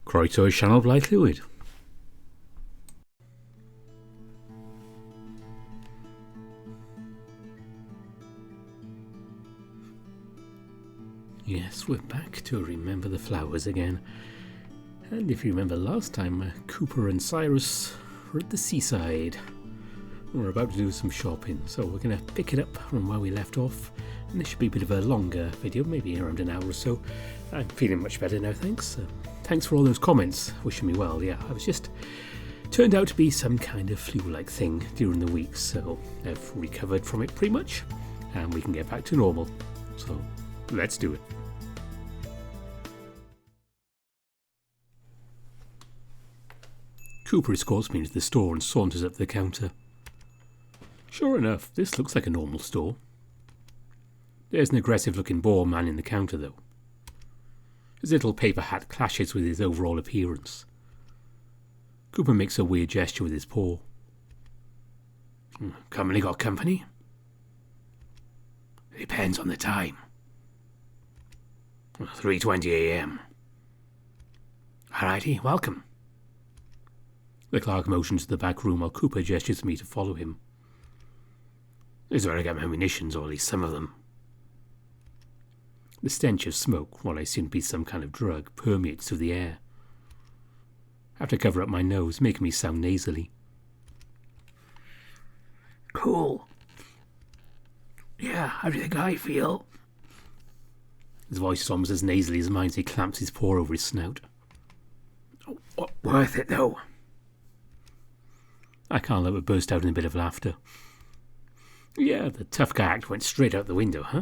Croeso I sianel Blaid Llwyd. Yes, we're back to Remember the Flowers again. And if you remember last time, Cooper and Cyrus were at the seaside. We're about to do some shopping, so we're going to pick it up from where we left off. And this should be a bit of a longer video, maybe around an hour or so. I'm feeling much better now, thanks. Thanks for all those comments, wishing me well. Yeah, I was just turned out to be some kind of flu-like thing during the week, so I've recovered from it pretty much, and we can get back to normal. So let's do it. Cooper escorts me into the store and saunters up to the counter. Sure enough, this looks like a normal store. There's an aggressive-looking boar man in the counter, though. His little paper hat clashes with his overall appearance. Cooper makes a weird gesture with his paw. Company got company? Depends on the time. 3:20 a.m. Alrighty, welcome. The clerk motions to the back room while Cooper gestures to me to follow him. This is where I get my munitions, or at least some of them. The stench of smoke, what I assume to be some kind of drug, permeates through the air. I have to cover up my nose, making me sound nasally. Cool. Yeah, how do you think I feel? His voice is almost as nasally as mine as he clamps his paw over his snout. Worth it, though. I can't let but burst out in a bit of laughter. Yeah, the tough guy act went straight out the window, huh?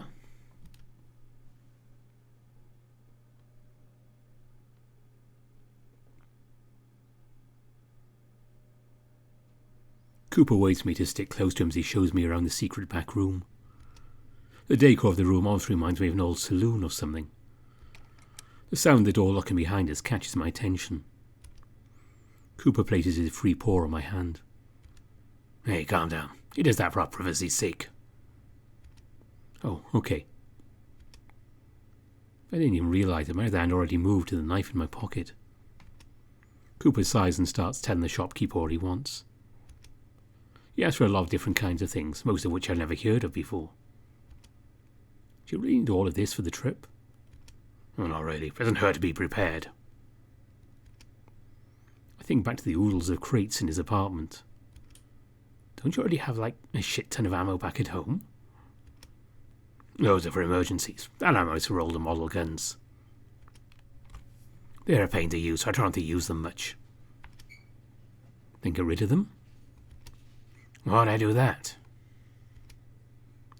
Cooper waits for me to stick close to him as he shows me around the secret back room. The decor of the room always reminds me of an old saloon or something. The sound of the door locking behind us catches my attention. Cooper places his free paw on my hand. Hey, calm down. He does that for privacy's sake. Oh, okay. I didn't even realise that my hand already moved to the knife in my pocket. Cooper sighs and starts telling the shopkeeper what he wants. He asks for a lot of different kinds of things, most of which I've never heard of before. Do you really need all of this for the trip? Oh, not really. It doesn't hurt to be prepared. I think back to the oodles of crates in his apartment. Don't you already have, like, a shit ton of ammo back at home? Those are for emergencies. That ammo is for older model guns. They're a pain to use, so I try not to use them much. Then get rid of them? Why'd I do that?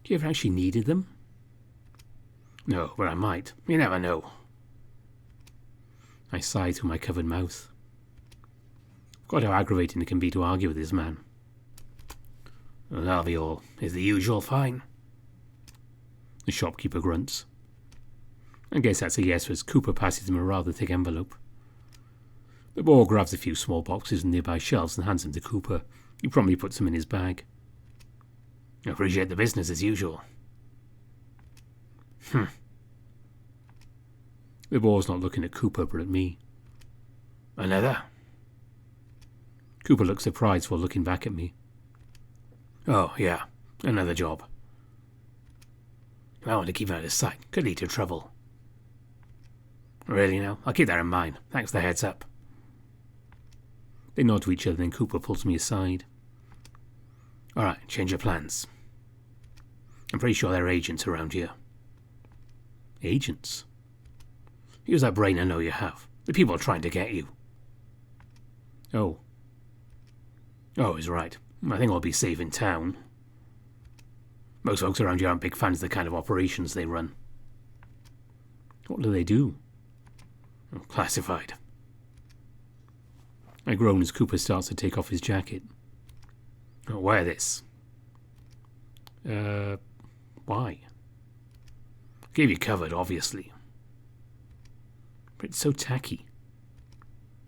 Do you ever actually needed them? No, but I might. You never know. I sigh through my covered mouth. Forgot how aggravating it can be to argue with this man. Well, that'll be all. Is the usual fine? The shopkeeper grunts. I guess that's a yes as Cooper passes him a rather thick envelope. The boar grabs a few small boxes from nearby shelves and hands them to Cooper. He promptly puts them in his bag. I appreciate the business as usual. The boar's not looking at Cooper but at me. Another? Cooper looks surprised while looking back at me. Oh, yeah, another job. I want to keep him out of sight. Could lead to trouble. Really now? I'll keep that in mind. Thanks for the heads up. They nod to each other, then Cooper pulls me aside. Alright, change your plans. I'm pretty sure there are agents around here. Agents? Use that brain I know you have. The people trying to get you. Oh, he's right. I think I'll be safe in town. Most folks around here aren't big fans of the kind of operations they run. What do they do? Classified. I groan as Cooper starts to take off his jacket. I'll wear this. Why? Gave you covered, obviously. But it's so tacky.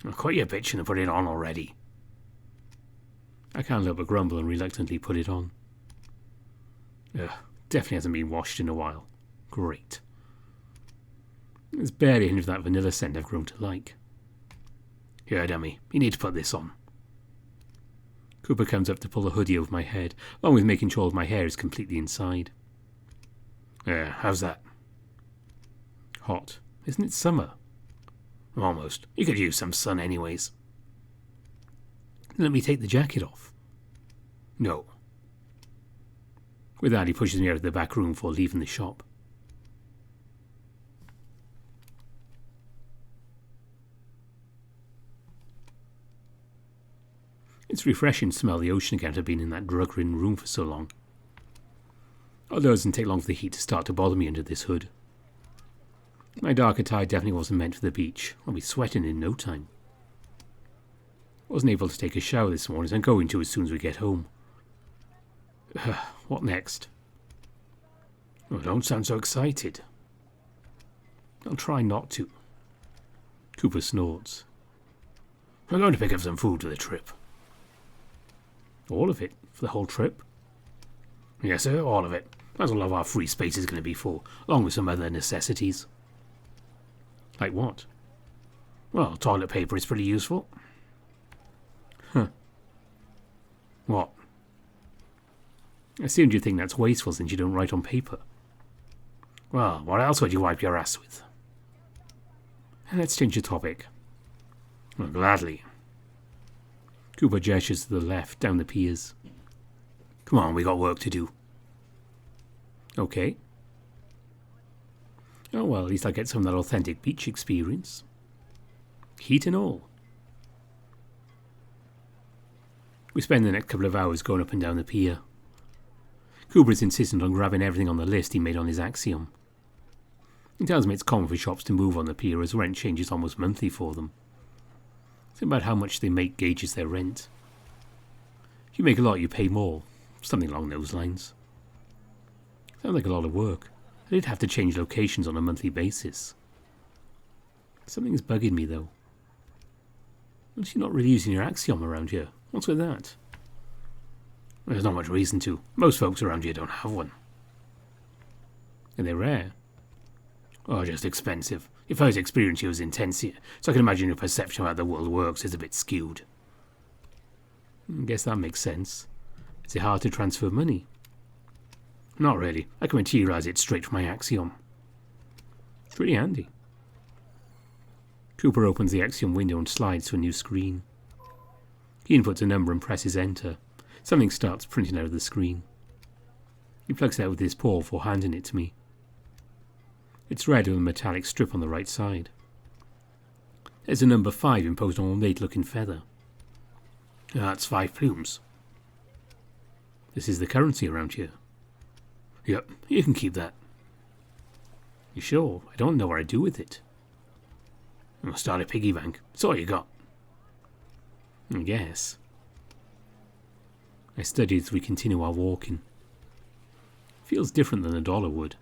I'll quit your bitching and put it on already. I can't help but grumble and reluctantly put it on. Definitely hasn't been washed in a while. Great. There's barely any of that vanilla scent I've grown to like. Here, dummy, you need to put this on. Cooper comes up to pull the hoodie over my head, along with making sure my hair is completely inside. How's that? Hot. Isn't it summer? Almost. You could use some sun anyways. Let me take the jacket off. No. With that, he pushes me out of the back room before leaving the shop. It's refreshing to smell the ocean again after being in that drug-ridden room for so long. Although it doesn't take long for the heat to start to bother me under this hood. My dark attire definitely wasn't meant for the beach. I'll be sweating in no time. Wasn't able to take a shower this morning, so I'm going to as soon as we get home. What next? Oh, don't sound so excited. I'll try not to. Cooper snorts. We're going to pick up some food for the trip. All of it? For the whole trip? Yes, sir, all of it. That's all of our free space is going to be for, along with some other necessities. Like what? Well, toilet paper is pretty useful. Huh. What? I assumed you think that's wasteful since you don't write on paper. Well, what else would you wipe your ass with? Let's change the topic. Well, gladly. Cooper gestures to the left, down the piers. Come on, we got work to do. Okay. Oh well, at least I get some of that authentic beach experience. Heat and all. We spend the next couple of hours going up and down the pier. Cooper is insistent on grabbing everything on the list he made on his Axiom. He tells me it's common for shops to move on the pier as rent changes almost monthly for them. Think about how much they make gauges their rent. If you make a lot, you pay more. Something along those lines. Sounds like a lot of work. I did have to change locations on a monthly basis. Something's bugging me though. Notice you're not really using your Axiom around here. What's with that? There's not much reason to. Most folks around here don't have one. And they're rare. Oh, just expensive. Your first experience here was intense here, so I can imagine your perception of how the world works is a bit skewed. I guess that makes sense. Is it hard to transfer money? Not really. I can materialize it straight from my Axiom. It's pretty handy. Cooper opens the Axiom window and slides to a new screen. He inputs a number and presses enter. Something starts printing out of the screen. He plugs it out with his paw before handing it to me. It's red with a metallic strip on the right side. There's a number 5 imposed on a ornate-looking feather. That's 5 plumes. This is the currency around here. Yep, you can keep that. You sure? I don't know what I'd do with it. I'll start a piggy bank. That's all you got. I guess. I study as we continue our walking. Feels different than $1 would.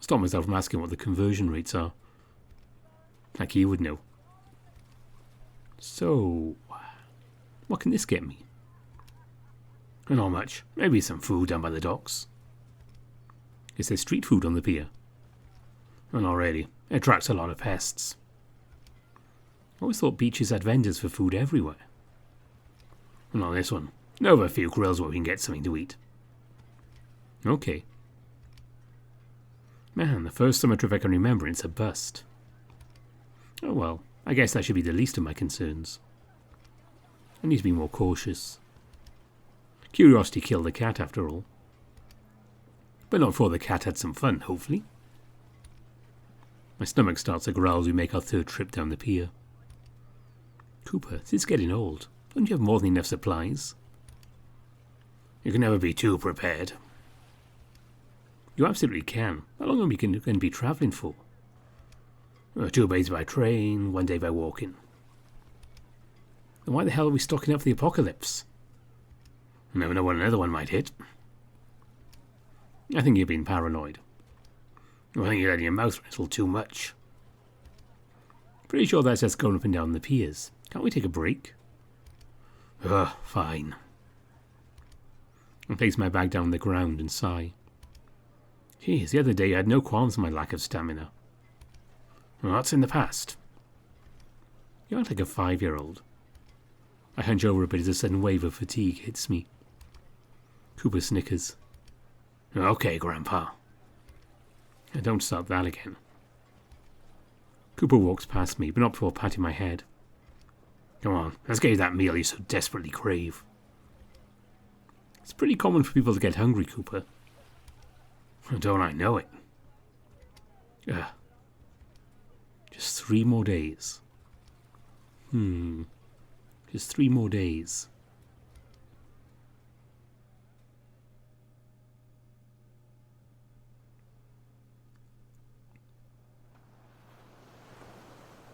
Stop myself from asking what the conversion rates are. Like you would know. So, what can this get me? Not much. Maybe some food down by the docks. Is there street food on the pier? Well, not really. It attracts a lot of pests. I always thought beaches had vendors for food everywhere. Not this one. Know of a few grills where we can get something to eat. Okay. Man, the first summer trip I can remember, it's a bust. Oh well, I guess that should be the least of my concerns. I need to be more cautious. Curiosity killed the cat after all. But not before the cat had some fun, hopefully. My stomach starts to growl as we make our third trip down the pier. Cooper, this is getting old. Don't you have more than enough supplies? You can never be too prepared. You absolutely can. How long are we going to be travelling for? 2 days by train, 1 day by walking. Then why the hell are we stocking up for the apocalypse? You never know when another one might hit. I think you're being paranoid. I think you're letting your mouth rattle too much. Pretty sure that's us going up and down the piers. Can't we take a break? Fine. I place my bag down on the ground and sigh. Geez, the other day I had no qualms with my lack of stamina. Well, that's in the past. You act like a 5-year-old. I hunch over a bit as a sudden wave of fatigue hits me. Cooper snickers. Okay, Grandpa. Don't start that again. Cooper walks past me, but not before patting my head. Come on, let's get you that meal you so desperately crave. It's pretty common for people to get hungry, Cooper. Don't I know it? Just 3 more days. Just 3 more days.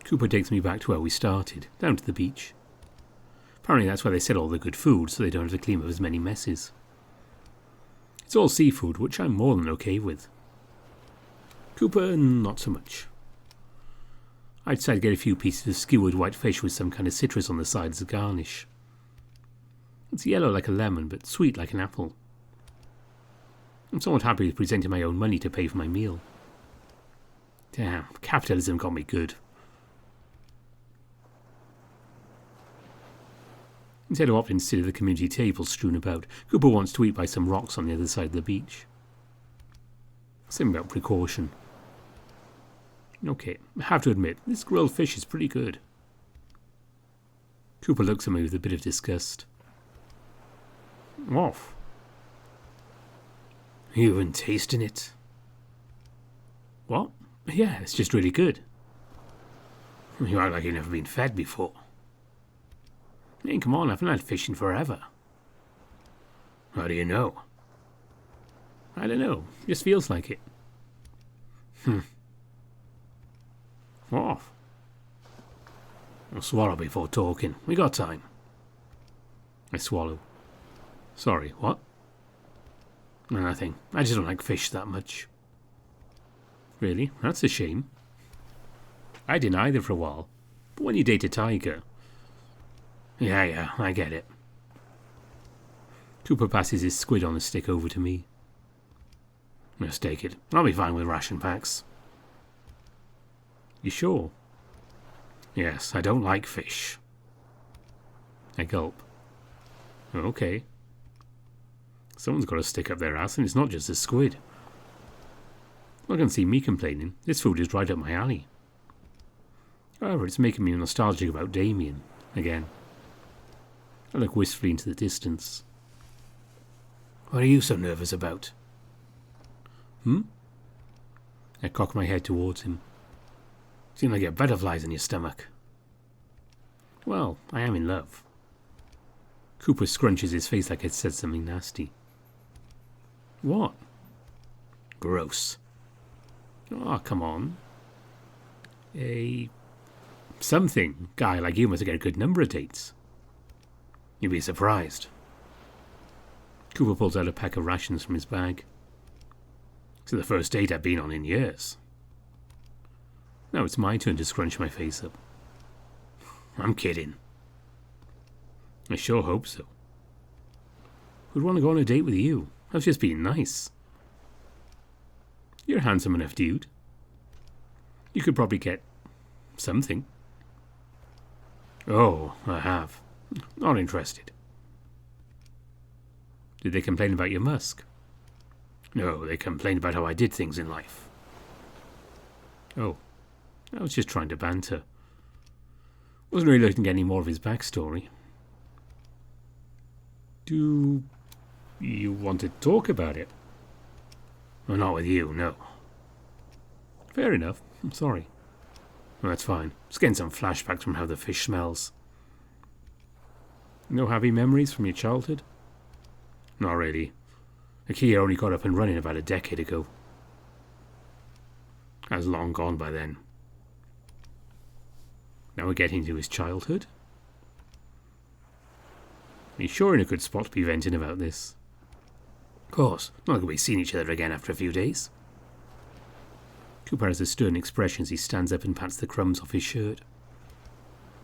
Cooper takes me back to where we started, down to the beach. Apparently that's where they sell all the good food, so they don't have to clean up as many messes. It's all seafood, which I'm more than okay with. Cooper, not so much. I decided to get a few pieces of skewered white fish with some kind of citrus on the side as a garnish. It's yellow like a lemon, but sweet like an apple. I'm somewhat happy with presenting my own money to pay for my meal. Damn, capitalism got me good. Instead of opting to sit at the community table strewn about, Cooper wants to eat by some rocks on the other side of the beach. Something about precaution. Okay, I have to admit, this grilled fish is pretty good. Cooper looks at me with a bit of disgust. Off. You been tasting it? What? Yeah, it's just really good. You act like you've never been fed before. Hey, come on, I haven't had fish in forever. How do you know? I don't know, just feels like it. Off. I'll swallow before talking. We got time. I swallow. Sorry, what? Nothing. I just don't like fish that much. Really? That's a shame. I didn't either for a while. But when you date a tiger... Yeah, I get it. Cooper passes his squid on a stick over to me. Let's take it. I'll be fine with ration packs. You sure? Yes, I don't like fish. I gulp. Okay. Someone's got to stick up their ass, and it's not just a squid. I can see me complaining. This food is right up my alley. However, it's making me nostalgic about Damien again. I look wistfully into the distance. What are you so nervous about? I cock my head towards him. Seem like you have butterflies in your stomach. Well, I am in love. Cooper scrunches his face like I'd said something nasty. What? Gross. Oh, come on. A something guy like you must get a good number of dates. You'd be surprised. Cooper pulls out a pack of rations from his bag. It's the first date I've been on in years. Now it's my turn to scrunch my face up. I'm kidding. I sure hope so. Who'd want to go on a date with you? I was just being nice. You're a handsome enough dude. You could probably get something. Oh, I have. Not interested. Did they complain about your musk? No, they complained about how I did things in life. Oh, I was just trying to banter. Wasn't really looking at any more of his backstory. Do you want to talk about it? Well, not with you, no. Fair enough. I'm sorry. Well, that's fine. Just getting some flashbacks from how the fish smells. No happy memories from your childhood? Not really. Akia only got up and running about a decade ago. I was long gone by then. Now we're getting to his childhood? He's sure in a good spot to be venting about this. Of course, not like we've seen each other again after a few days. Cooper has a stern expression as he stands up and pats the crumbs off his shirt.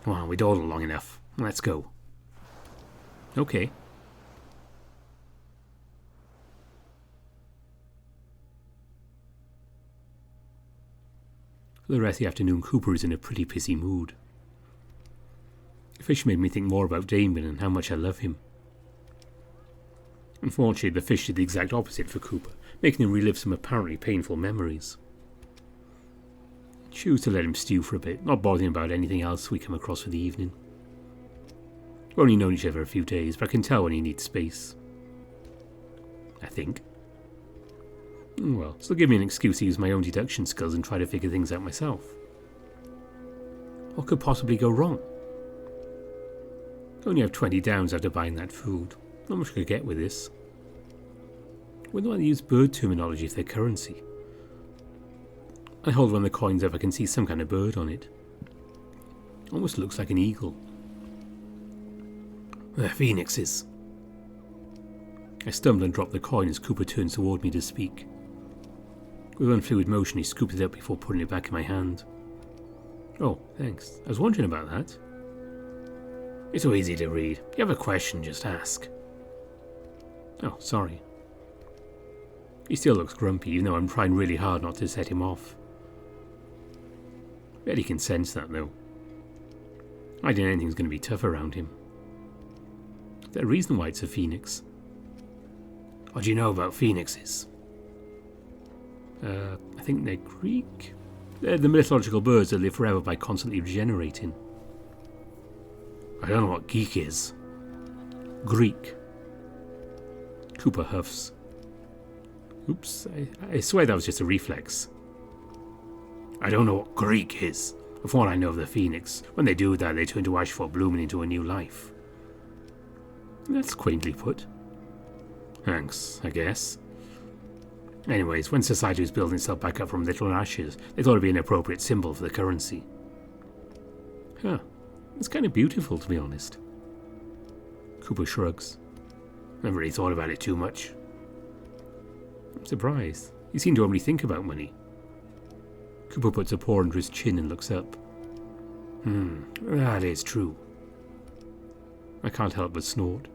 Well, we dawdled long enough. Let's go. Okay. For the rest of the afternoon, Cooper is in a pretty pissy mood. fish made me think more about Damon and how much I love him. Unfortunately, the fish did the exact opposite for Cooper, making him relive some apparently painful memories. I choose to let him stew for a bit, not bothering about anything else we come across for the evening. We've only known each other a few days, but I can tell when he needs space. I think. Well, still give me an excuse to use my own deduction skills and try to figure things out myself. What could possibly go wrong? I only have 20 downs after buying that food. Not much I could get with this. Wouldn't want to use bird terminology for their currency. I hold one of the coins up. I can see some kind of bird on it. Almost looks like an eagle. They're phoenixes. I stumble and drop the coin as Cooper turns toward me to speak. With one fluid motion, he scoops it up before putting it back in my hand. Oh, thanks. I was wondering about that. It's so easy to read. If you have a question, just ask. Oh, sorry. He still looks grumpy, even though I'm trying really hard not to set him off. Bet he can sense that, though. I doubt anything's going to be tough around him. Is there a reason why it's a phoenix? What do you know about phoenixes? I think they're Greek. They're the mythological birds that live forever by constantly regenerating. I don't know what geek is. Greek. Cooper huffs. Oops, I swear that was just a reflex. I don't know what Greek is. From what I know of the phoenix, when they do that, they turn to ash before blooming into a new life. That's quaintly put. Thanks, I guess. Anyways, when society was building itself back up from little ashes, they thought it'd be an appropriate symbol for the currency. Huh. It's kind of beautiful, to be honest. Cooper shrugs. Never really thought about it too much. I'm surprised. You seem to only think about money. Cooper puts a paw under his chin and looks up. That is true. I can't help but snort.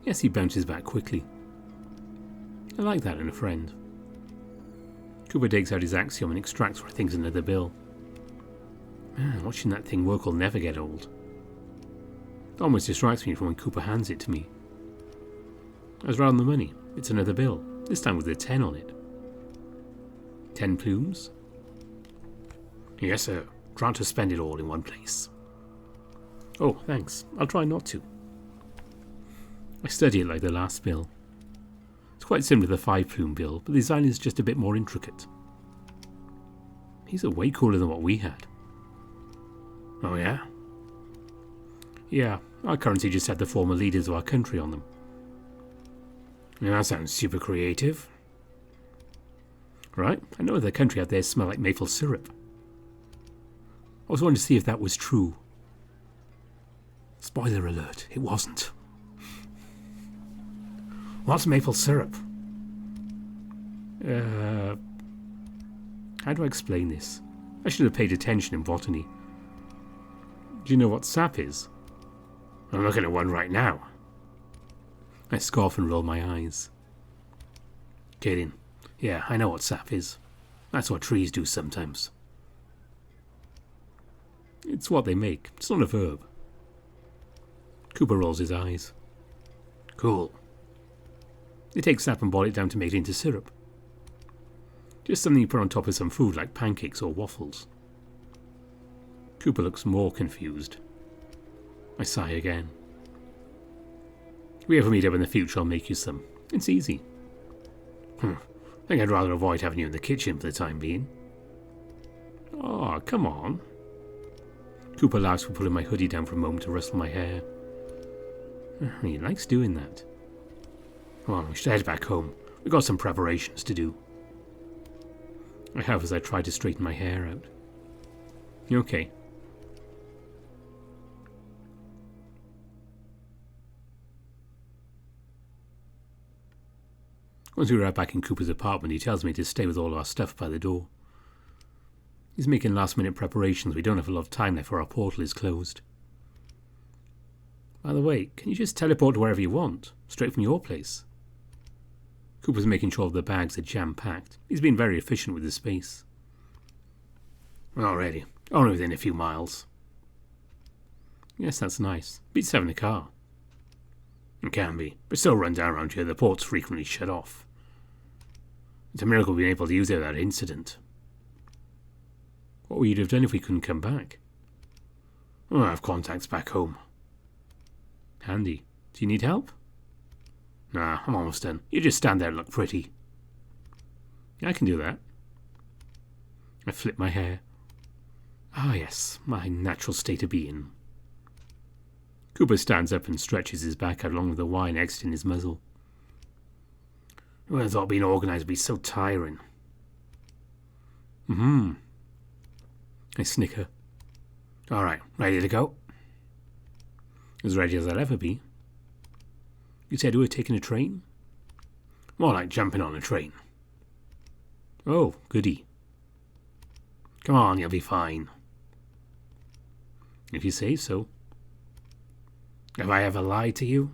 Yes, he bounces back quickly. I like that in a friend. Cooper digs out his axiom and extracts what I think is another bill. Man, watching that thing work will never get old. It almost distracts me from when Cooper hands it to me. I was right on the money. It's another bill, this time with a 10 on it. 10 plumes? Yes, sir. Trying to spend it all in one place. Oh, thanks. I'll try not to. I study it like the last bill. It's quite similar to the 5-plume bill, but the design is just a bit more intricate. These are way cooler than what we had. Oh yeah? Yeah, our currency just had the former leaders of our country on them. Yeah, that sounds super creative. Right, I know the country out there smell like maple syrup. I was wanting to see if that was true. Spoiler alert, it wasn't. What's maple syrup? How do I explain this? I should have paid attention in botany. Do you know what sap is? I'm looking at one right now. I scoff and roll my eyes. Kidding. Yeah, I know what sap is. That's what trees do sometimes. It's what they make. It's not a verb. Cooper rolls his eyes. Cool. They take sap and boil it down to make it into syrup. Just something you put on top of some food like pancakes or waffles. Cooper looks more confused. I sigh again. If we ever meet up in the future, I'll make you some. It's easy. I think I'd rather avoid having you in the kitchen for the time being. Oh, come on. Cooper laughs for pulling my hoodie down for a moment to rustle my hair. He likes doing that. Well, we should head back home. We've got some preparations to do. I have as I try to straighten my hair out. You okay? Once we arrive back in Cooper's apartment, he tells me to stay with all our stuff by the door. He's making last-minute preparations. We don't have a lot of time left, for our portal is closed. By the way, can you just teleport to wherever you want, straight from your place? Cooper's making sure the bags are jam-packed. He's been very efficient with the space. Already. Only within a few miles. Yes, that's nice. Beats having a car. It can be, but still run down around here. The port's frequently shut off. It's a miracle being able to use it without incident. What would you have done if we couldn't come back? Oh, I have contacts back home. Handy. Do you need help? Nah, I'm almost done. You just stand there and look pretty. I can do that. I flip my hair. Ah, yes, my natural state of being. Cooper stands up and stretches his back out along with the wine exiting his muzzle. I thought being organised would be so tiring. I snicker. All right, ready to go? As ready as I'll ever be. You said we were taking a train? More like jumping on a train. Oh, goody. Come on, you'll be fine. If you say so. Have I ever lied to you?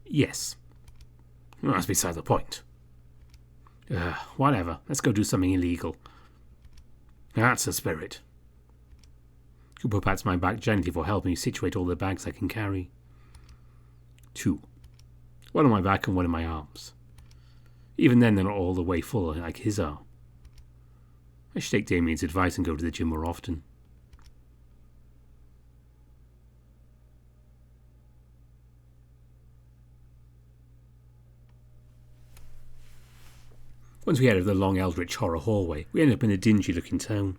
Yes. Well, that's beside the point. Whatever, let's go do something illegal. That's the spirit. Cooper pats my back gently for helping me situate all the bags I can carry. 2. One on my back and one in my arms. Even then, they're not all the way full like his are. I should take Damien's advice and go to the gym more often. Once we headed the long eldritch horror hallway, we ended up in a dingy-looking town.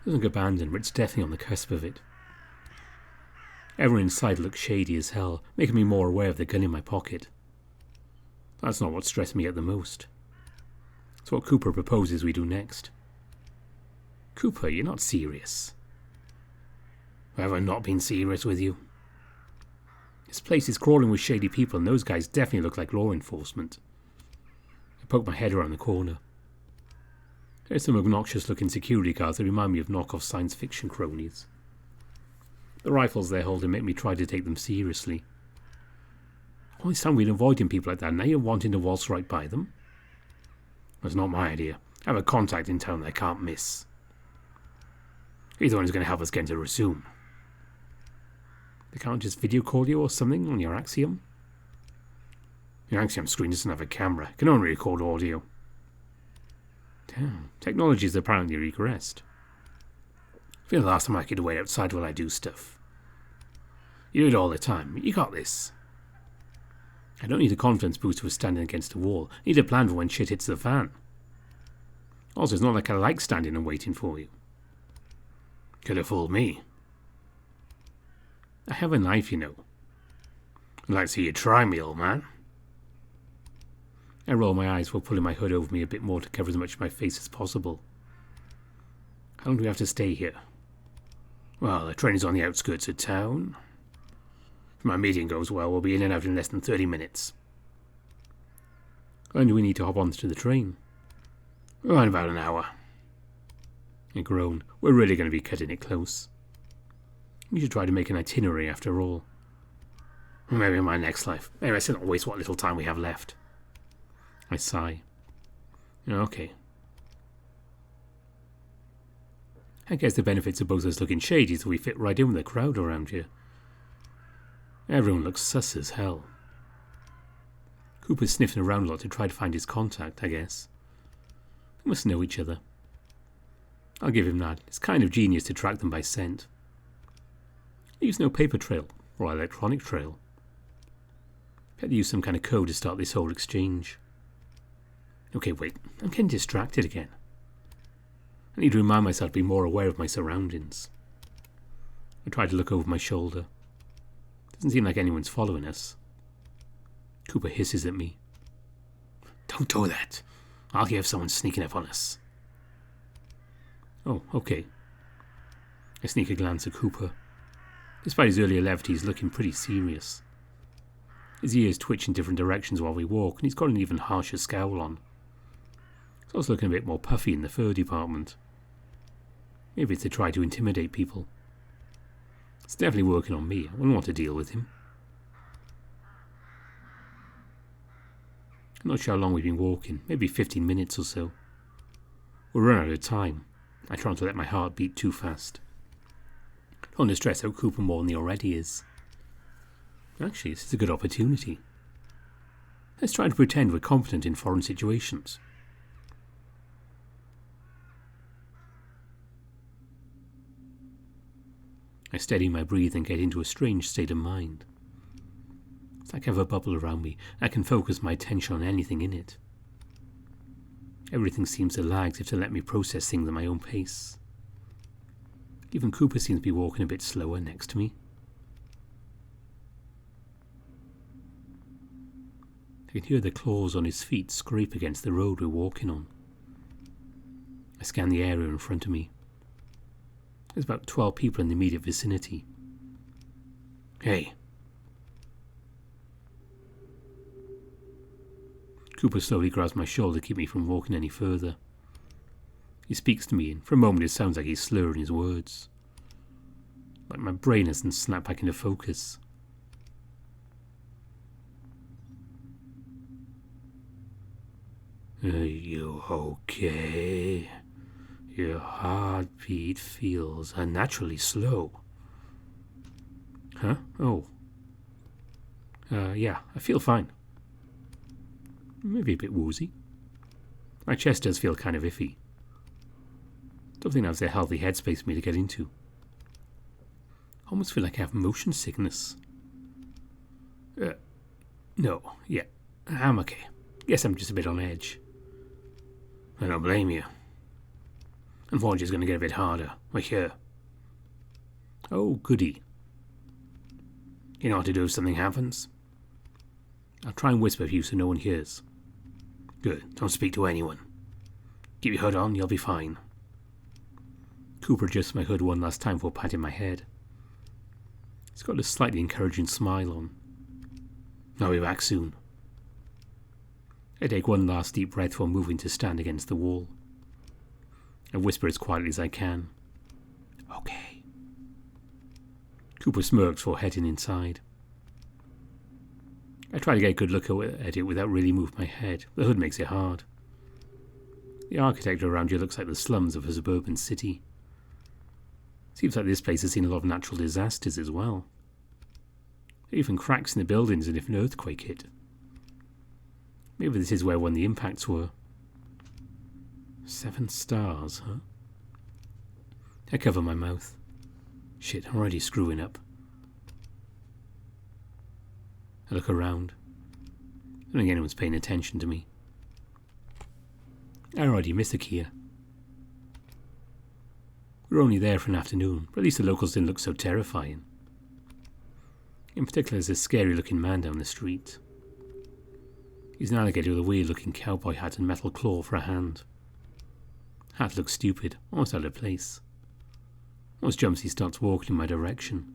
It doesn't look abandoned, but it's definitely on the cusp of it. Everyone inside looked shady as hell, making me more aware of the gun in my pocket. That's not what stressed me out the most. It's what Cooper proposes we do next. Cooper, you're not serious. Have I not been serious with you? This place is crawling with shady people, and those guys definitely look like law enforcement. I poke my head around the corner. There's some obnoxious-looking security guards that remind me of knockoff science fiction cronies. The rifles they're holding make me try to take them seriously. All this time we've been avoiding people like that, and now you're wanting to waltz right by them? That's not my idea. I have a contact in town that I can't miss. He's the one who's going to help us get into Resoom. They can't just video call you or something on your Axiom? Your Axiom screen doesn't have a camera. It can only record audio. Damn, technology has apparently regressed. I feel the last time I could wait outside while I do stuff. You do it all the time. You got this. I don't need a confidence boost for standing against a wall. I need a plan for when shit hits the fan. Also, it's not like I like standing and waiting for you. Could have fooled me. I have a knife, you know. I'd like to see you try me, old man. I roll my eyes while pulling my hood over me a bit more to cover as much of my face as possible. How long do we have to stay here? Well, the train is on the outskirts of town. If my meeting goes well, we'll be in and out in less than 30 minutes. When do we need to hop onto the train? Oh, in about an hour. I groan. We're really going to be cutting it close. We should try to make an itinerary after all. Maybe in my next life. Maybe I should not waste what little time we have left. I sigh. Okay. I guess the benefits of both us looking shady is that we fit right in with the crowd around here. Everyone looks sus as hell. Cooper's sniffing around a lot to try to find his contact, I guess. They must know each other. I'll give him that. It's kind of genius to track them by scent. Leaves no paper trail or electronic trail. Had to use some kind of code to start this whole exchange. Okay, wait. I'm getting distracted again. I need to remind myself to be more aware of my surroundings. I try to look over my shoulder. Doesn't seem like anyone's following us. Cooper hisses at me. Don't do that. I'll hear if someone's sneaking up on us. Oh, okay. I sneak a glance at Cooper. Despite his earlier levity, he's looking pretty serious. His ears twitch in different directions while we walk, and he's got an even harsher scowl on. He's also looking a bit more puffy in the fur department. Maybe it's to try to intimidate people. It's definitely working on me. I wouldn't want to deal with him. I'm not sure how long we've been walking. Maybe 15 minutes or so. We'll run out of time. I try not to let my heart beat too fast. Don't want to stress out Cooper more than he already is. Actually, this is a good opportunity. Let's try to pretend we're competent in foreign situations. I steady my breathing and get into a strange state of mind. It's like I have a bubble around me. I can focus my attention on anything in it. Everything seems to lag as if to let me process things at my own pace. Even Cooper seems to be walking a bit slower next to me. I can hear the claws on his feet scrape against the road we're walking on. I scan the area in front of me. There's about 12 people in the immediate vicinity. Hey. Cooper slowly grabs my shoulder to keep me from walking any further. He speaks to me, and for a moment it sounds like he's slurring his words. Like my brain hasn't snapped back into focus. Are you okay? Your heartbeat feels unnaturally slow. Huh? Oh. Yeah, I feel fine. Maybe a bit woozy. My chest does feel kind of iffy. Don't think that's a healthy headspace for me to get into. I almost feel like I have motion sickness. No, yeah, I'm okay. Guess I'm just a bit on edge. I don't blame you. Unfortunately, it's going to get a bit harder. We're here. Oh, goody. You know what to do if something happens? I'll try and whisper for you so no one hears. Good, don't speak to anyone. Keep your hood on, you'll be fine. Cooper adjusts my hood one last time before patting my head. He's got a slightly encouraging smile on. I'll be back soon. I take one last deep breath before moving to stand against the wall. I whisper as quietly as I can. Okay. Cooper smirks before heading inside. I try to get a good look at it without really moving my head. The hood makes it hard. The architecture around you looks like the slums of a suburban city. Seems like this place has seen a lot of natural disasters as well. There are even cracks in the buildings as if an earthquake hit. Maybe this is where one of the impacts were. 7 stars, huh? I cover my mouth. Shit, I'm already screwing up. I look around. I don't think anyone's paying attention to me. I already missed a Kia. We were only there for an afternoon, but at least the locals didn't look so terrifying. In particular, there's a scary looking man down the street. He's an alligator with a weird looking cowboy hat and metal claw for a hand. Hat looks stupid, almost out of place. Once jumps, he starts walking in my direction.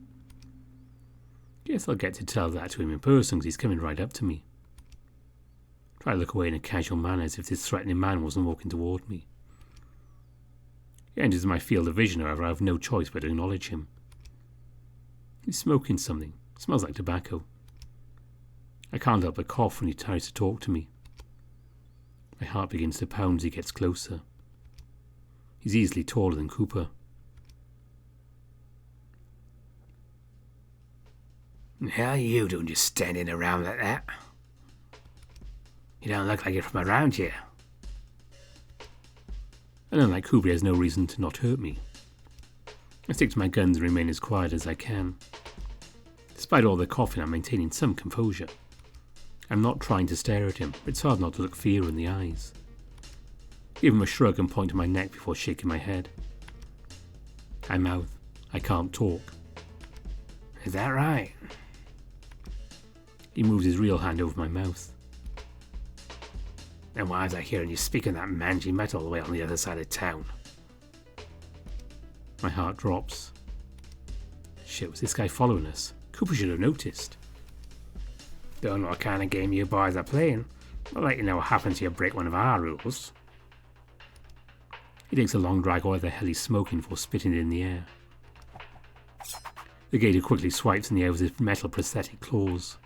Guess I'll get to tell that to him in person because he's coming right up to me. Try to look away in a casual manner as if this threatening man wasn't walking toward me. He enters my field of vision, however, I have no choice but to acknowledge him. He's smoking something. Smells like tobacco. I can't help but cough when he tries to talk to me. My heart begins to pound as he gets closer. He's easily taller than Cooper. How are you doing just standing around like that? You don't look like you're from around here. And unlike Cooper, he has no reason to not hurt me. I stick to my guns and remain as quiet as I can. Despite all the coughing, I'm maintaining some composure. I'm not trying to stare at him, but it's hard not to look fear in the eyes. Give him a shrug and point to my neck before shaking my head. I mouth, I can't talk. Is that right? He moves his real hand over my mouth. Then why was I hearing you speaking that mangy metal all the way on the other side of town? My heart drops. Shit, was this guy following us? Cooper should have noticed. Don't know what kind of game you boys are playing. I'll let you know what happens if you break one of our rules. He takes a long drag of the hell he's smoking before spitting it in the air. The gator quickly swipes in the air with his metal prosthetic claws.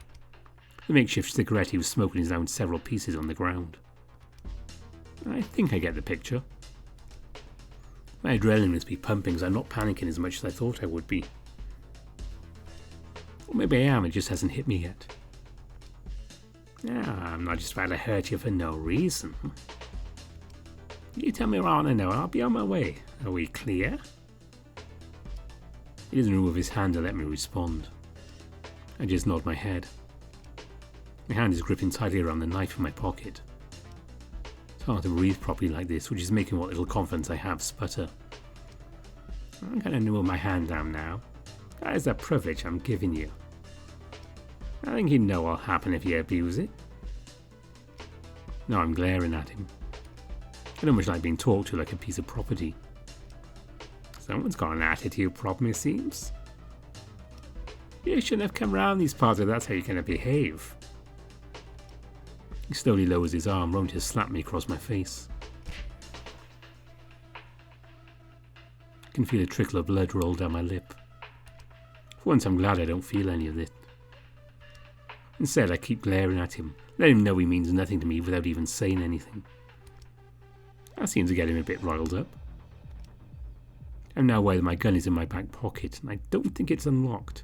The makeshift cigarette he was smoking is now in several pieces on the ground. I think I get the picture. My adrenaline must be pumping as I'm not panicking as much as I thought I would be. Or maybe I am, it just hasn't hit me yet. I'm not just about to hurt you for no reason. You tell me what I want to know and I'll be on my way. Are we clear? He doesn't remove his hand to let me respond. I just nod my head. My hand is gripping tightly around the knife in my pocket. It's hard to breathe properly like this, which is making what little confidence I have sputter. I'm going to kneel my hand down now. That is a privilege I'm giving you. I think you know what'll happen if you abuse it. Now I'm glaring at him. I don't much like being talked to like a piece of property. Someone's got an attitude problem, it seems. You shouldn't have come round these parts if that's how you're going to behave. He slowly lowers his arm, rolling to slap me across my face. I can feel a trickle of blood roll down my lip. For once I'm glad I don't feel any of it. Instead I keep glaring at him, let him know he means nothing to me without even saying anything. That seems to get him a bit riled up. I'm now aware that my gun is in my back pocket, and I don't think it's unlocked.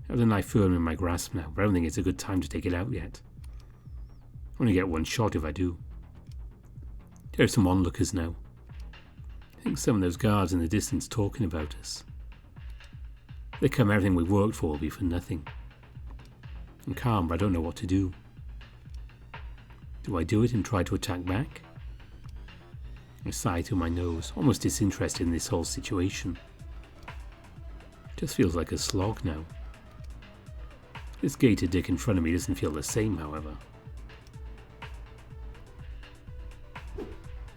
I have the knife firm in my grasp now, but I don't think it's a good time to take it out yet. I only get one shot if I do. There are some onlookers now. I think some of those guards in the distance talking about us. If they come, everything we've worked for will be for nothing. I'm calm, but I don't know what to do. Do I do it and try to attack back? I sigh through my nose, almost disinterested in this whole situation. It just feels like a slog now. This gated dick in front of me doesn't feel the same, however.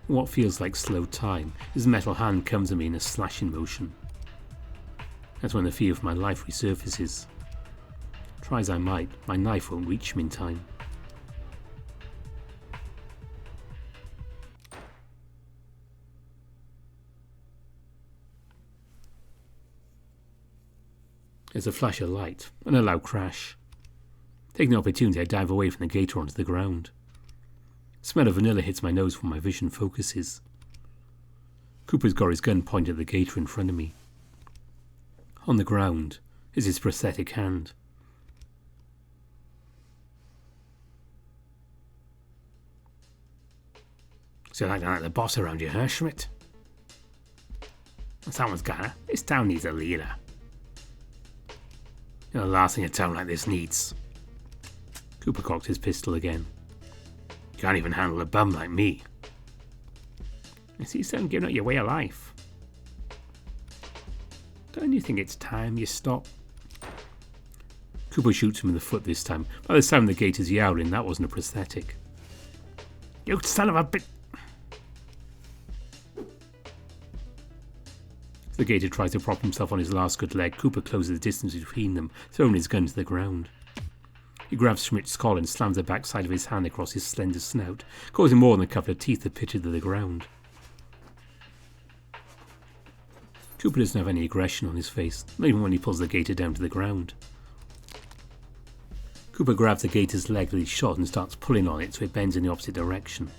What feels like slow time, his metal hand comes at me in a slashing motion. That's when the fear of my life resurfaces. Try as I might, my knife won't reach him in time. There's a flash of light and a loud crash. Taking the opportunity, I dive away from the gator onto the ground. The smell of vanilla hits my nose when my vision focuses. Cooper's got his gun pointed at the gator in front of me. On the ground is his prosthetic hand. So you like to let the boss around you, huh, Schmidt? Someone's gotta. This town needs a leader. You're the last thing a town like this needs. Cooper cocked his pistol again. You can't even handle a bum like me. I see some giving up your way of life. Don't you think it's time you stop? Cooper shoots him in the foot this time. By the sound the gator's yowling, that wasn't a prosthetic. You son of a bit... The gator tries to prop himself on his last good leg. Cooper closes the distance between them, throwing his gun to the ground. He grabs Schmidt's collar and slams the backside of his hand across his slender snout, causing more than a couple of teeth to pitch to the ground. Cooper doesn't have any aggression on his face, not even when he pulls the gator down to the ground. Cooper grabs the gator's leg with his shot and starts pulling on it so it bends in the opposite direction.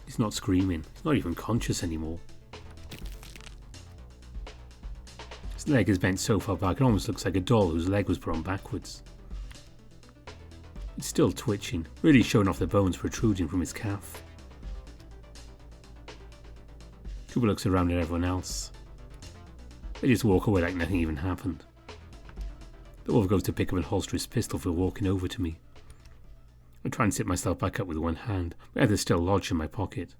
He's not screaming, he's not even conscious anymore. His leg is bent so far back it almost looks like a doll whose leg was put on backwards. It's still twitching, really showing off the bones protruding from his calf. Cooper looks around at everyone else. They just walk away like nothing even happened. The wolf goes to pick up and holster his pistol for walking over to me. I try and sit myself back up with one hand, but the other still lodged in my pocket.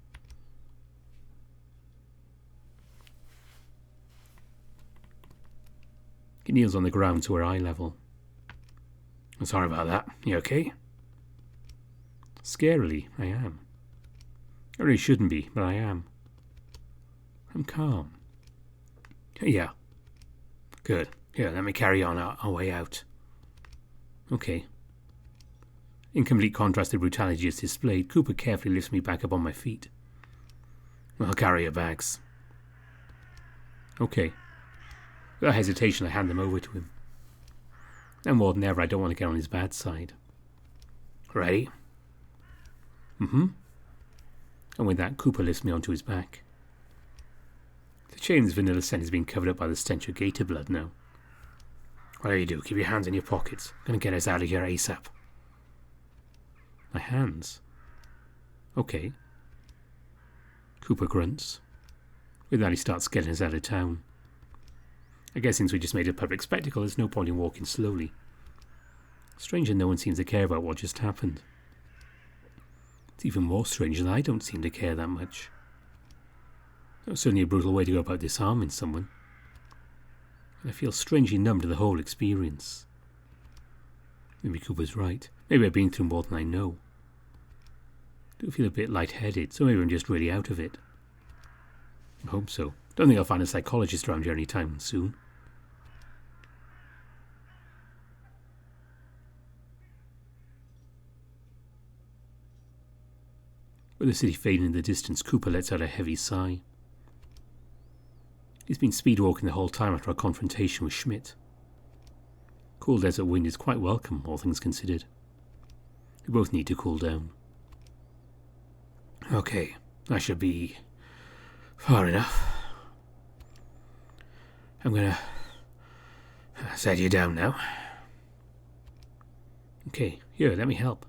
He kneels on the ground to where eye level. I'm sorry about that. You okay? Scarily, I am. I really shouldn't be, but I am. I'm calm. Yeah. Good. Here, let me carry on our way out. Okay. In complete contrast to the brutality just displayed, Cooper carefully lifts me back up on my feet. I'll carry your bags. Okay. Without hesitation, I hand them over to him. Now more than ever, I don't want to get on his bad side. Ready? Mm-hmm. And with that, Cooper lifts me onto his back. The chain's vanilla scent has been covered up by the stench of gator blood now. Whatever you do, keep your hands in your pockets. I'm gonna get us out of here ASAP. My hands? Okay. Cooper grunts. With that he starts getting us out of town. I guess since we just made a public spectacle, there's no point in walking slowly. Strange that no one seems to care about what just happened. It's even more strange that I don't seem to care that much. That was certainly a brutal way to go about disarming someone. And I feel strangely numb to the whole experience. Maybe Cooper's right. Maybe I've been through more than I know. I do feel a bit lightheaded, so maybe I'm just really out of it. I hope so. Don't think I'll find a psychologist around here anytime soon. With the city fading in the distance, Cooper lets out a heavy sigh. He's been speedwalking the whole time after our confrontation with Schmidt. Cool desert wind is quite welcome, all things considered. We both need to cool down. Okay, that should be far enough. I'm gonna set you down now. Okay, here, let me help.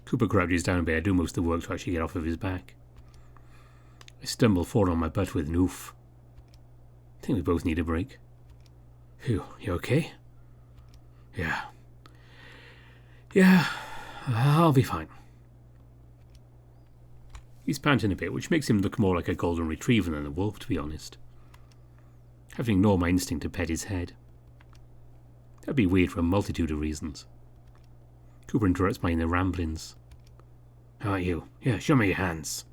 Cooper crouches down, but I do most of the work to actually get off of his back. I stumble forward on my butt with an oof. I think we both need a break. Phew, you okay? Yeah. Yeah, I'll be fine. He's panting a bit, which makes him look more like a golden retriever than a wolf, to be honest. Having ignored my instinct to pet his head. That'd be weird for a multitude of reasons. Cooper interrupts my inner ramblings. How are you? Yeah, show me your hands.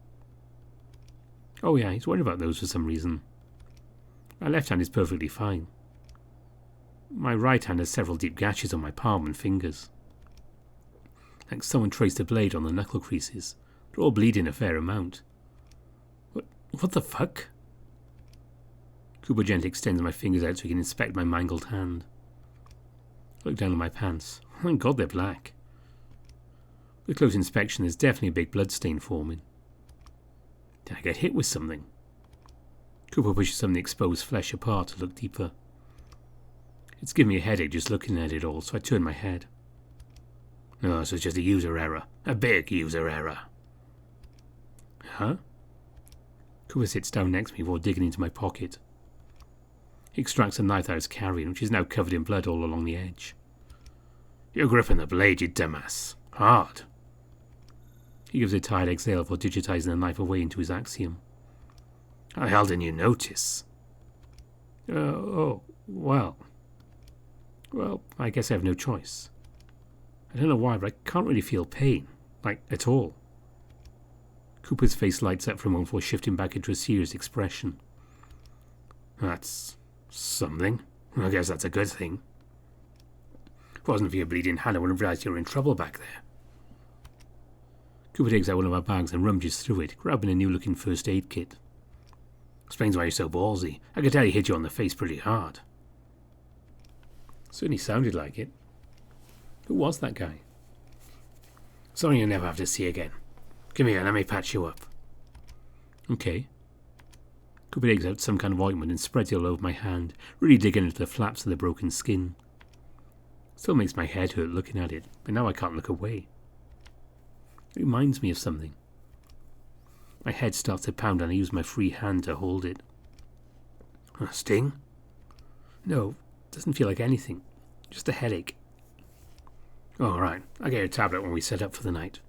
Oh yeah, he's worried about those for some reason. My left hand is perfectly fine. My right hand has several deep gashes on my palm and fingers. Like someone traced a blade on the knuckle creases. They're all bleeding a fair amount. What the fuck? Cooper gently extends my fingers out so he can inspect my mangled hand. I look down at my pants. Thank God they're black. With close inspection, there's definitely a big blood stain forming. Did I get hit with something? Cooper pushes some of the exposed flesh apart to look deeper. It's giving me a headache just looking at it all, so I turn my head. No, this was just a user error. A big user error. Huh? Cooper sits down next to me while digging into my pocket. He extracts a knife that I was carrying, which is now covered in blood all along the edge. You're gripping the blade, you dumbass. Hard. He gives a tired exhale before digitizing the knife away into his axiom. How the hell didn't you notice? Well, I guess I have no choice. I don't know why, but I can't really feel pain. Like, at all. Cooper's face lights up for a moment before shifting back into a serious expression. That's something. I guess that's a good thing. If it wasn't for your bleeding hand, I wouldn't have realized you were in trouble back there. Cooper takes out one of our bags and rummages through it, grabbing a new-looking first aid kit. Explains why you're so ballsy. I could tell he hit you on the face pretty hard. Certainly sounded like it. Who was that guy? Someone you'll never have to see again. Come here, let me patch you up. Okay. Cooper takes out some kind of ointment and spreads it all over my hand, really digging into the flaps of the broken skin. Still makes my head hurt looking at it, but now I can't look away. It reminds me of something. My head starts to pound and I use my free hand to hold it. A sting? No, doesn't feel like anything. Just a headache. All right, I'll get a tablet when we set up for the night.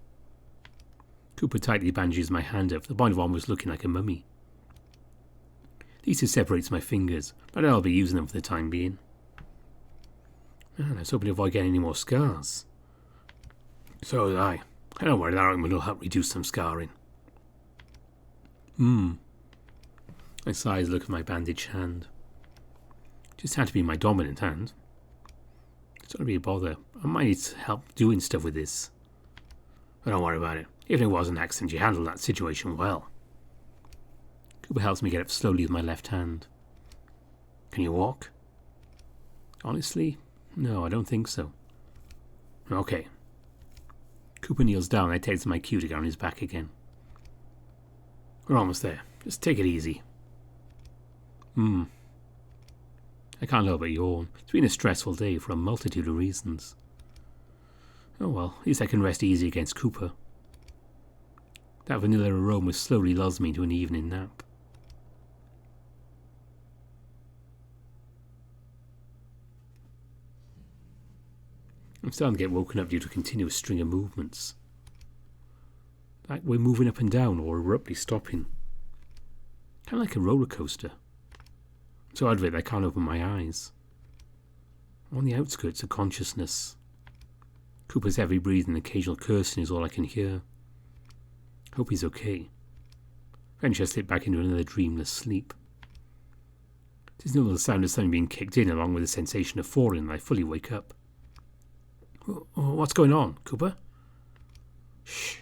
Cooper tightly bandages my hand up to the point of almost looking like a mummy. Lisa separates my fingers, but I'll be using them for the time being. I was hoping to avoid getting any more scars. So was I. Don't worry, that ointment will help reduce some scarring. I sigh as I look at my bandaged hand. Just had to be my dominant hand. It's not really a bother. I might need help doing stuff with this. But don't worry about it. Even if it was an accident, you handled that situation well. Cooper helps me get up slowly with my left hand. Can you walk? Honestly, no, I don't think so. Okay. Cooper kneels down and I take my cue to get on his back again. We're almost there. Just take it easy. I can't help but yawn. It's been a stressful day for a multitude of reasons. Oh well, at least I can rest easy against Cooper. That vanilla aroma slowly lulls me into an evening nap. I'm starting to get woken up due to a continuous string of movements. Like we're moving up and down or abruptly stopping. Kind of like a roller coaster. So out of it I can't open my eyes. I'm on the outskirts of consciousness. Cooper's heavy breathing and occasional cursing is all I can hear. Hope he's okay. Eventually I slip back into another dreamless sleep. There's no little sound of something being kicked in along with the sensation of falling and I fully wake up. What's going on, Cooper? Shh.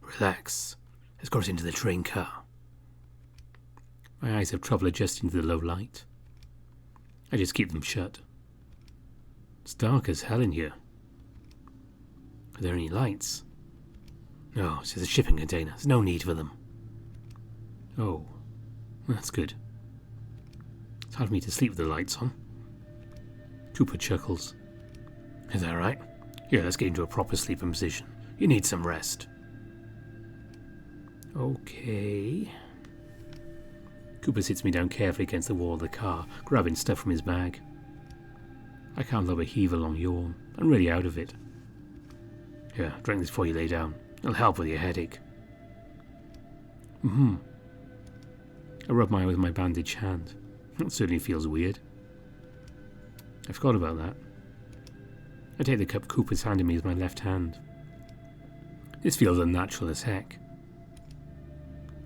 Relax. Let's go into the train car. My eyes have trouble adjusting to the low light. I just keep them shut. It's dark as hell in here. Are there any lights? No, it's just a shipping container. There's no need for them. Oh, that's good. It's hard for me to sleep with the lights on. Cooper chuckles. Is that right? Here, let's get into a proper sleeping position. You need some rest. Okay. Cooper sits me down carefully against the wall of the car, grabbing stuff from his bag. I can't help but heave a long yawn. I'm really out of it. Here, drink this before you lay down. It'll help with your headache. I rub my eye with my bandaged hand. That certainly feels weird. I forgot about that. I take the cup Cooper's handed me with my left hand. This feels unnatural as heck.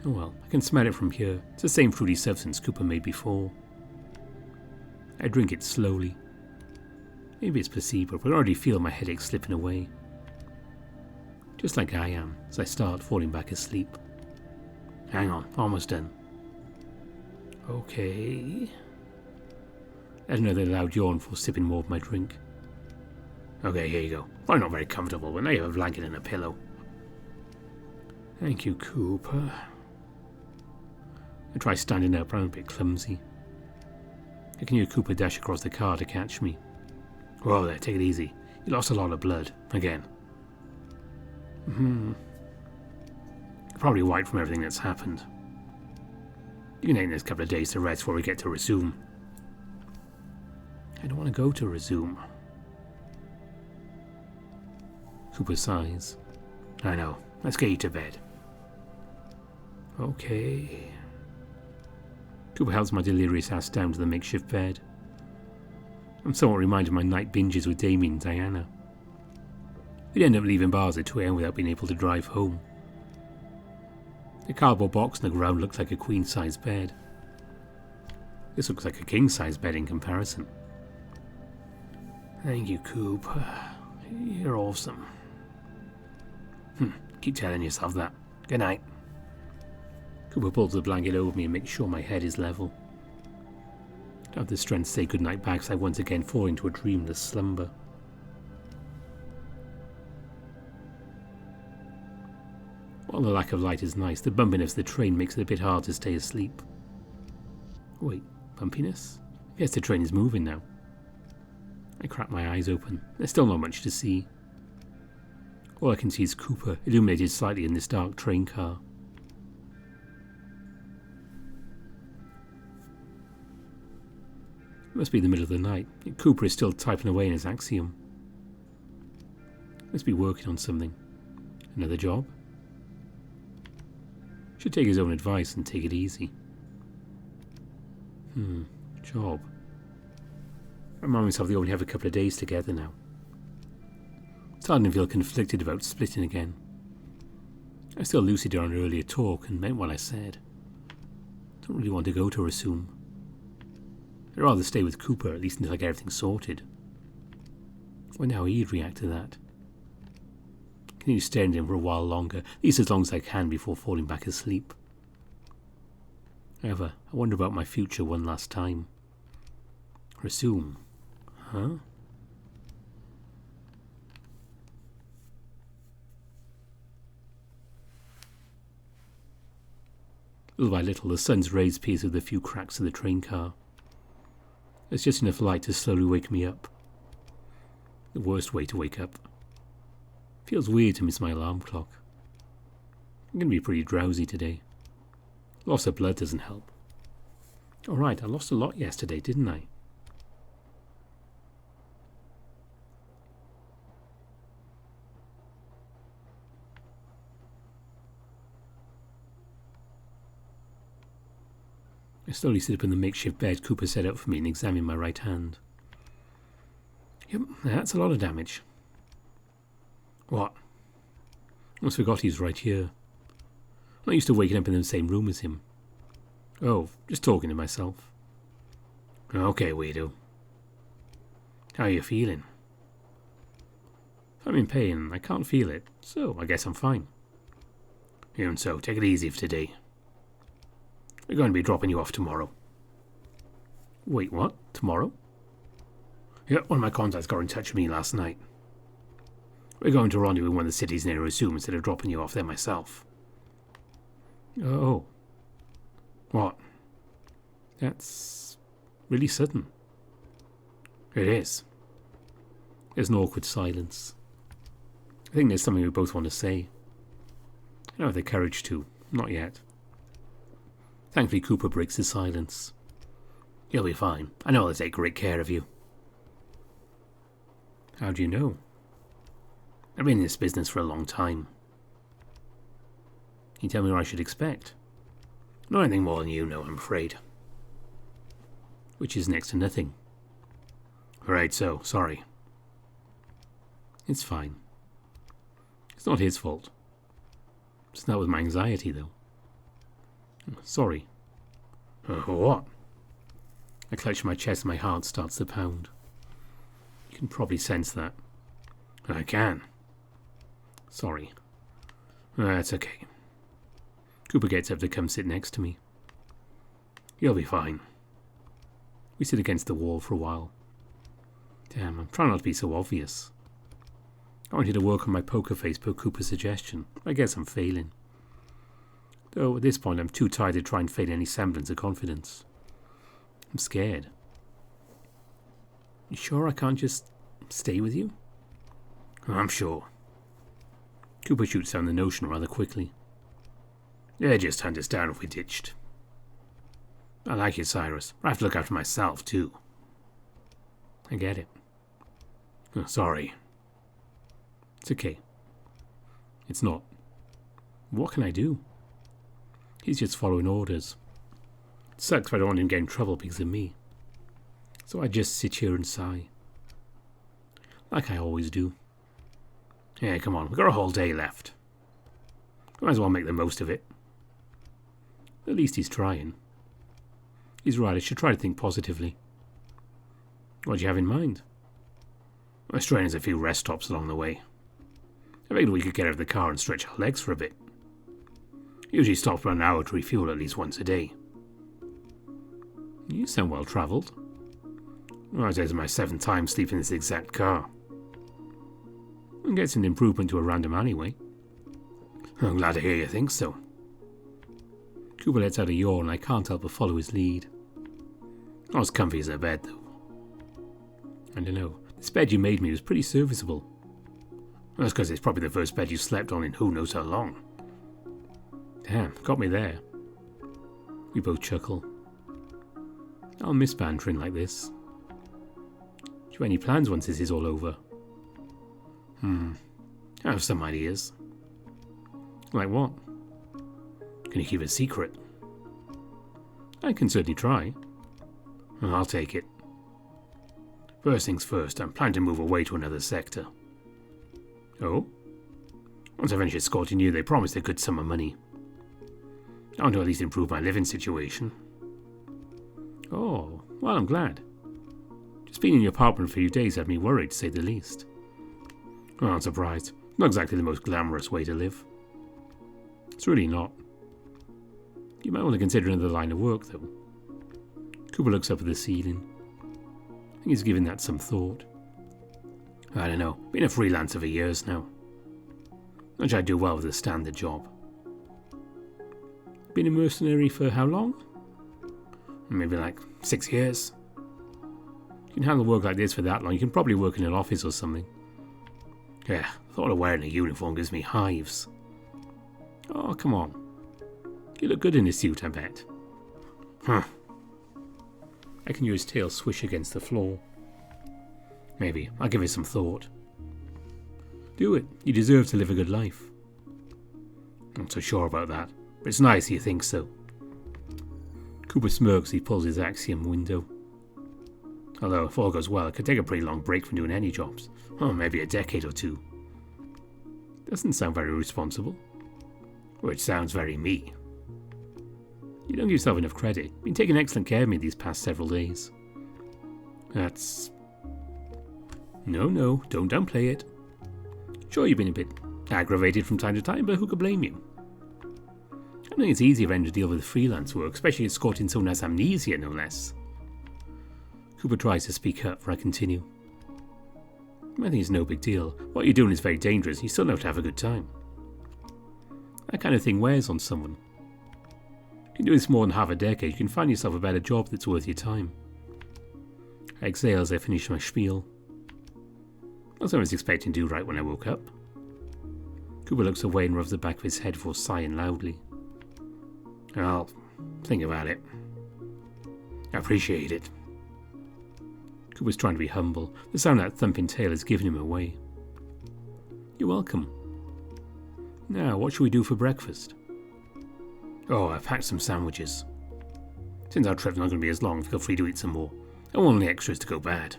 Oh well, I can smell it from here. It's the same fruity substance Cooper made before. I drink it slowly. Maybe it's placebo, but I already feel my headache slipping away. Just like I am, as I start falling back asleep. Hang on, almost done. Okay. Another loud yawn before sipping more of my drink. Okay, here you go. Probably not very comfortable, but now you have a blanket and a pillow. Thank you, Cooper. I try standing up, but I'm a bit clumsy. I can hear Cooper dash across the car to catch me. Whoa there, take it easy. You lost a lot of blood. Again. Probably white from everything that's happened. You can take this couple of days to rest before we get to Resoom. I don't want to go to Resoom. Cooper sighs. I know. Let's get you to bed. Okay. Cooper helps my delirious ass down to the makeshift bed. I'm somewhat reminded of my night binges with Damien and Diana. We'd end up leaving bars at 2 AM without being able to drive home. The cardboard box on the ground looked like a queen-size bed. This looks like a king-size bed in comparison. Thank you, Cooper. You're awesome. Keep telling yourself that. Good night. Cooper pulls the blanket over me and makes sure my head is level. I don't have the strength to say goodnight back as I once again fall into a dreamless slumber. While the lack of light is nice, the bumpiness of the train makes it a bit hard to stay asleep. Wait, bumpiness? Yes, the train is moving now. I crack my eyes open. There's still not much to see. All I can see is Cooper, illuminated slightly in this dark train car. It must be the middle of the night. Cooper is still typing away in his Axiom. Must be working on something. Another job? Should take his own advice and take it easy. Job. I remind myself they only have a couple of days together now. I'm starting to feel conflicted about splitting again. I was still lucid on earlier talk and meant what I said. Don't really want to go to Resoom. I'd rather stay with Cooper, at least until I get everything sorted. I wonder how he'd react to that. Continue staring at him for a while longer, at least as long as I can before falling back asleep. However, I wonder about my future one last time. Resume. Huh? Little by little, the sun's rays pierce through the few cracks of the train car. There's just enough light to slowly wake me up. The worst way to wake up. Feels weird to miss my alarm clock. I'm going to be pretty drowsy today. Loss of blood doesn't help. Alright, I lost a lot yesterday, didn't I? I slowly sit up in the makeshift bed Cooper set up for me and examine my right hand. Yep, that's a lot of damage. What? Almost forgot he's right here. I'm not used to waking up in the same room as him. Oh, just talking to myself. Okay, weirdo. How are you feeling? If I'm in pain, I can't feel it, so I guess I'm fine. Even so, take it easy for today. We're going to be dropping you off tomorrow. Wait, what? Tomorrow? Yeah, one of my contacts got in touch with me last night. We're going to rendezvous in one of the cities near Resoom instead of dropping you off there myself. Oh. What? That's really sudden. It is. There's an awkward silence. I think there's something we both want to say. I don't have the courage to. Not yet. Thankfully, Cooper breaks the silence. You'll be fine. I know I'll take great care of you. How do you know? I've been in this business for a long time. Can you tell me what I should expect? Not anything more than you know, I'm afraid. Which is next to nothing. Right, so, sorry. It's fine. It's not his fault. It's not with my anxiety, though. Sorry. What? I clutch my chest and my heart starts to pound. You can probably sense that. I can. Sorry. That's okay. Cooper gets up to come sit next to me. You'll be fine. We sit against the wall for a while. Damn, I'm trying not to be so obvious. I wanted to work on my poker face per Cooper's suggestion. I guess I'm failing. Though at this point I'm too tired to try and feign any semblance of confidence. I'm scared. You sure I can't just stay with you? I'm sure. Cooper shoots down the notion rather quickly. They'd just hunt us down if we ditched. I like you, Cyrus, but I have to look after myself, too. I get it. Sorry. It's okay. It's not. What can I do? He's just following orders. It sucks if I don't want him to get in trouble because of me. So I just sit here and sigh. Like I always do. Yeah, come on, we've got a whole day left. Might as well make the most of it. At least he's trying. He's right, I should try to think positively. What do you have in mind? Australia's a few rest stops along the way. I figured we could get out of the car and stretch our legs for a bit. Usually stops for an hour to refuel at least once a day. You sound well travelled. Well, this is my 7th time sleeping in this exact car. And gets an improvement to a random anyway. I'm glad to hear you think so. Cooper lets out a yawn and I can't help but follow his lead. Not as comfy as a bed, though. I don't know. This bed you made me was pretty serviceable. That's because it's probably the first bed you slept on in who knows how long. Damn, got me there. We both chuckle. I'll miss bantering like this. Do you have any plans once this is all over? I have some ideas. Like what? Can you keep it secret? I can certainly try. I'll take it. First things first, I'm planning to move away to another sector. Oh? Once I finish escorting you, they promised a good sum of money. I want to at least improve my living situation. Oh, well, I'm glad. Just being in your apartment for a few days had me worried, to say the least. Oh, I'm surprised. Not exactly the most glamorous way to live. It's really not. You might want to consider another line of work, though. Cooper looks up at the ceiling. I think he's given that some thought. I don't know. Been a freelancer for years now. Which I do well with a standard job. Been a mercenary for how long? Maybe like 6 years. you can handle work like this for that long, you can probably work in an office or something. Yeah, thought of wearing a uniform gives me hives. Oh, come on. You look good in a suit, I bet. Huh. I can hear his tail swish against the floor. Maybe. I'll give it some thought. Do it. You deserve to live a good life. I'm not so sure about that, but it's nice you think so. Cooper smirks as he pulls his axiom window. Although, if all goes well, I could take a pretty long break from doing any jobs. Oh, maybe a decade or two. Doesn't sound very responsible. Which sounds very me. You don't give yourself enough credit. You've been taking excellent care of me these past several days. That's... No, don't downplay it. Sure, you've been a bit aggravated from time to time, but who could blame you? I think it's easier for him to deal with freelance work, especially escorting someone who has amnesia, no less. Cooper tries to speak up, for I continue. I think it's no big deal. What you're doing is very dangerous, you still have to have a good time. That kind of thing wears on someone. If you do this more than half a decade, you can find yourself a better job that's worth your time. I exhale as I finish my spiel. That's what I was expecting to do right when I woke up. Cooper looks away and rubs the back of his head before sighing loudly. I'll think about it. I appreciate it. Cooper's trying to be humble. The sound of that thumping tail has given him away. You're welcome. Now, what should we do for breakfast? Oh, I've packed some sandwiches. Since our trip's not going to be as long, feel free to eat some more. I don't want any extras to go bad.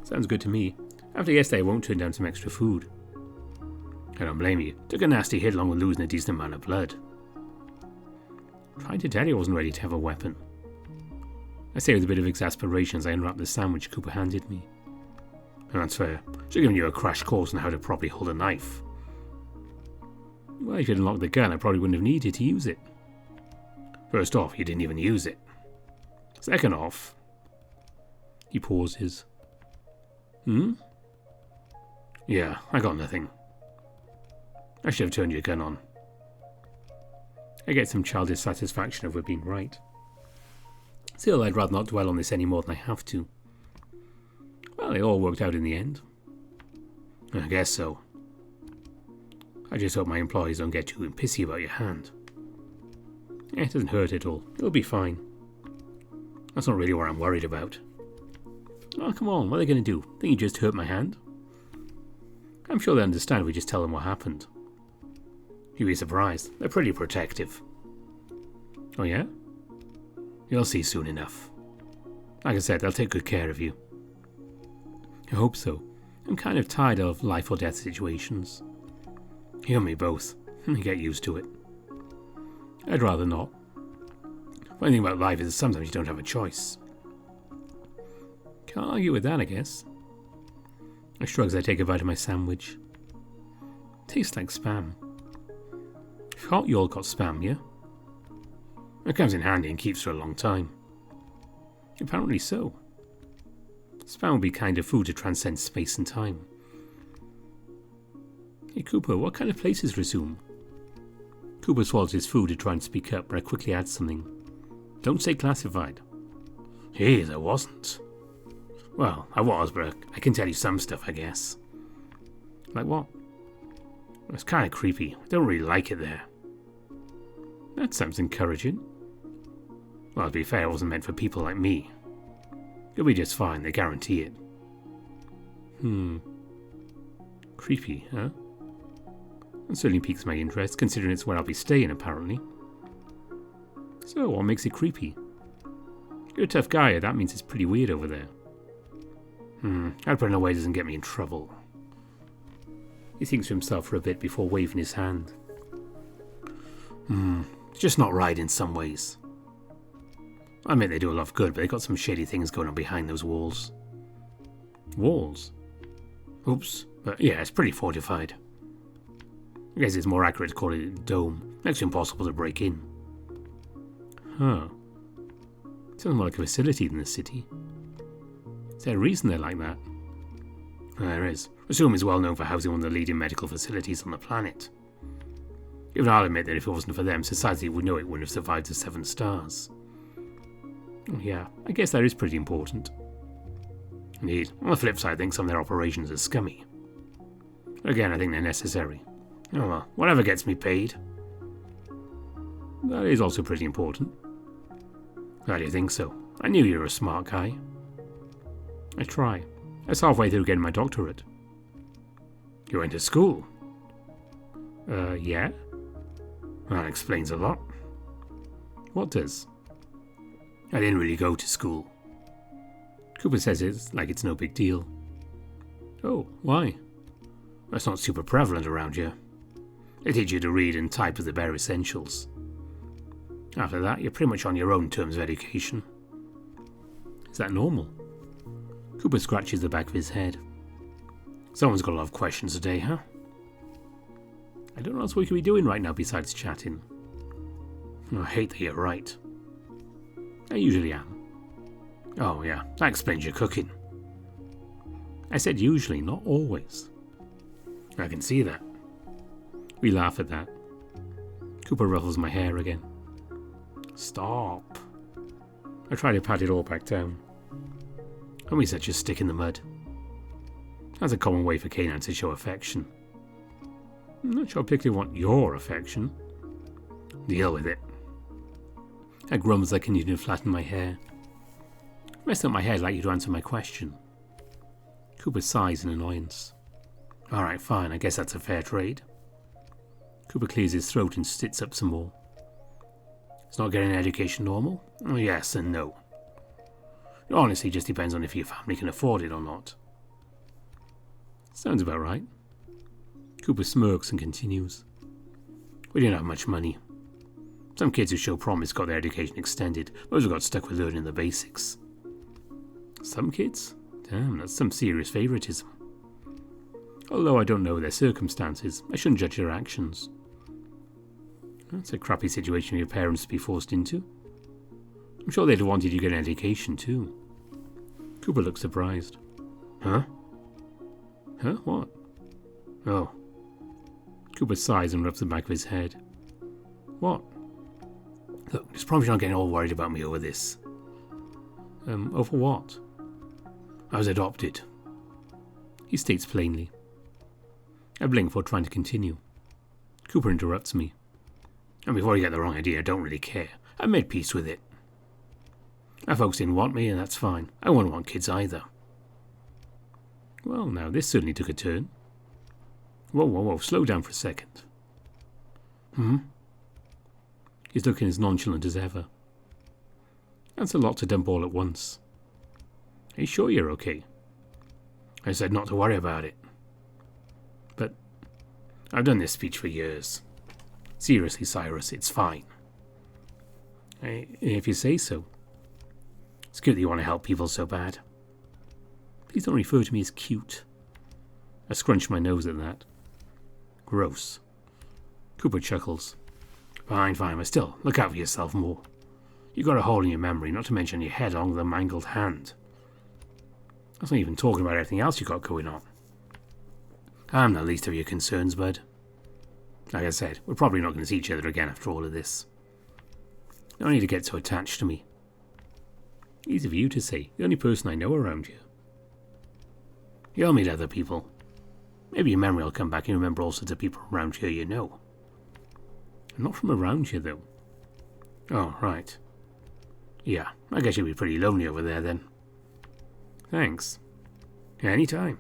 Sounds good to me. After yesterday, I won't turn down some extra food. I don't blame you. Took a nasty hit along with losing a decent amount of blood. Trying to tell you I wasn't ready to have a weapon. I say with a bit of exasperation as I unwrap the sandwich Cooper handed me. And that's fair. Should have given you a crash course on how to properly hold a knife. Well, if you'd unlocked the gun, I probably wouldn't have needed to use it. First off, you didn't even use it. Second off... He pauses. Yeah, I got nothing. I should have turned your gun on. I get some childish satisfaction over being right. Still, I'd rather not dwell on this any more than I have to. Well, it all worked out in the end. I guess so. I just hope my employees don't get too pissy about your hand. It doesn't hurt at all. It'll be fine. That's not really what I'm worried about. Oh, come on, what are they going to do? Think you just hurt my hand? I'm sure they understand if we just tell them what happened. You'd be surprised. They're pretty protective. Oh yeah? You'll see soon enough. Like I said, they'll take good care of you. I hope so. I'm kind of tired of life or death situations. You and me both. Get used to it. I'd rather not. One thing about life is sometimes you don't have a choice. Can't argue with that, I guess. I shrug as I take a bite of my sandwich. Tastes like spam. If hot, you all got spam, yeah? It comes in handy and keeps for a long time. Apparently so. Spam would be kind of food to transcend space and time. Hey Cooper, what kind of place is Resoom? Cooper swallows his food to try and speak up, but I quickly add something. Don't say classified. Jeez, I wasn't. Well, I was, but I can tell you some stuff, I guess. Like what? It's kind of creepy. I don't really like it there. That sounds encouraging. Well, to be fair, it wasn't meant for people like me. You'll be just fine, they guarantee it. Creepy, huh? That certainly piques my interest, considering it's where I'll be staying, apparently. So, what makes it creepy? You're a tough guy, that means it's pretty weird over there. I'd put it in a way that doesn't get me in trouble. He thinks to himself for a bit before waving his hand. It's just not right in some ways. I admit they do a lot of good, but they got some shady things going on behind those walls. Walls? Oops, but yeah, it's pretty fortified. I guess it's more accurate to call it a dome. Next to impossible to break in. Huh. Sounds more like a facility than a city. Is there a reason they're like that? There is. Resoom is well known for housing one of the leading medical facilities on the planet. Even I'll admit that if it wasn't for them, society would know it wouldn't have survived the 7 stars. Oh, yeah, I guess that is pretty important. Indeed, on the flip side, I think some of their operations are scummy. Again, I think they're necessary. Oh well, whatever gets me paid. That is also pretty important. How do you think so? I knew you were a smart guy. I try. I was halfway through getting my doctorate. You went to school? Yeah. Well, that explains a lot. What does? I didn't really go to school. Cooper says it's like it's no big deal. Oh, why? That's not super prevalent around here. They teach you to read and type as the bare essentials. After that, you're pretty much on your own in terms of education. Is that normal? Cooper scratches the back of his head. Someone's got a lot of questions today, huh? I don't know what else we could be doing right now besides chatting. I hate that you're right. I usually am. Oh yeah, that explains your cooking. I said usually, not always. I can see that. We laugh at that. Cooper ruffles my hair again. Stop. I try to pat it all back down. Don't be such a stick in the mud. That's a common way for canines to show affection. I'm not sure I particularly want your affection. Deal with it. I grumble as I continue to flatten my hair. Rest up my head like you to answer my question. Cooper sighs in annoyance. Alright, fine, I guess that's a fair trade. Cooper clears his throat and sits up some more. It's not getting an education normal? Oh, yes and no. It honestly just depends on if your family can afford it or not. Sounds about right. Cooper smirks and continues. We didn't have much money. Some kids who show promise got their education extended. Most have got stuck with learning the basics. Some kids? Damn, that's some serious favoritism. Although I don't know their circumstances, I shouldn't judge their actions. That's a crappy situation for your parents to be forced into. I'm sure they'd have wanted you to get an education too. Cooper looks surprised. Huh? Huh? What? Oh. Cooper sighs and rubs the back of his head. What? Look, just promise you're not getting all worried about me over this. Over what? I was adopted. He states plainly. I blink before trying to continue. Cooper interrupts me. And before you get the wrong idea, I don't really care. I've made peace with it. My folks didn't want me, and that's fine. I won't want kids either. Well, now, this certainly took a turn. Whoa, slow down for a second. He's looking as nonchalant as ever. That's a lot to dump all at once. Are you sure you're okay? I said not to worry about it. But I've done this speech for years. Seriously, Cyrus, it's fine. If you say so. It's good that you want to help people so bad. Please don't refer to me as cute. I scrunch my nose at that. Gross. Cooper chuckles. Fine, but still, look out for yourself more. You got a hole in your memory, not to mention your head along with a mangled hand. That's not even talking about anything else you got going on. I'm the least of your concerns, bud. Like I said, we're probably not going to see each other again after all of this. No need to get so attached to me. Easy for you to say, the only person I know around here. You'll meet other people. Maybe your memory will come back and you remember all sorts of people around here you know. I'm not from around here, though. Oh, right. Yeah, I guess you'll be pretty lonely over there, then. Thanks. Anytime.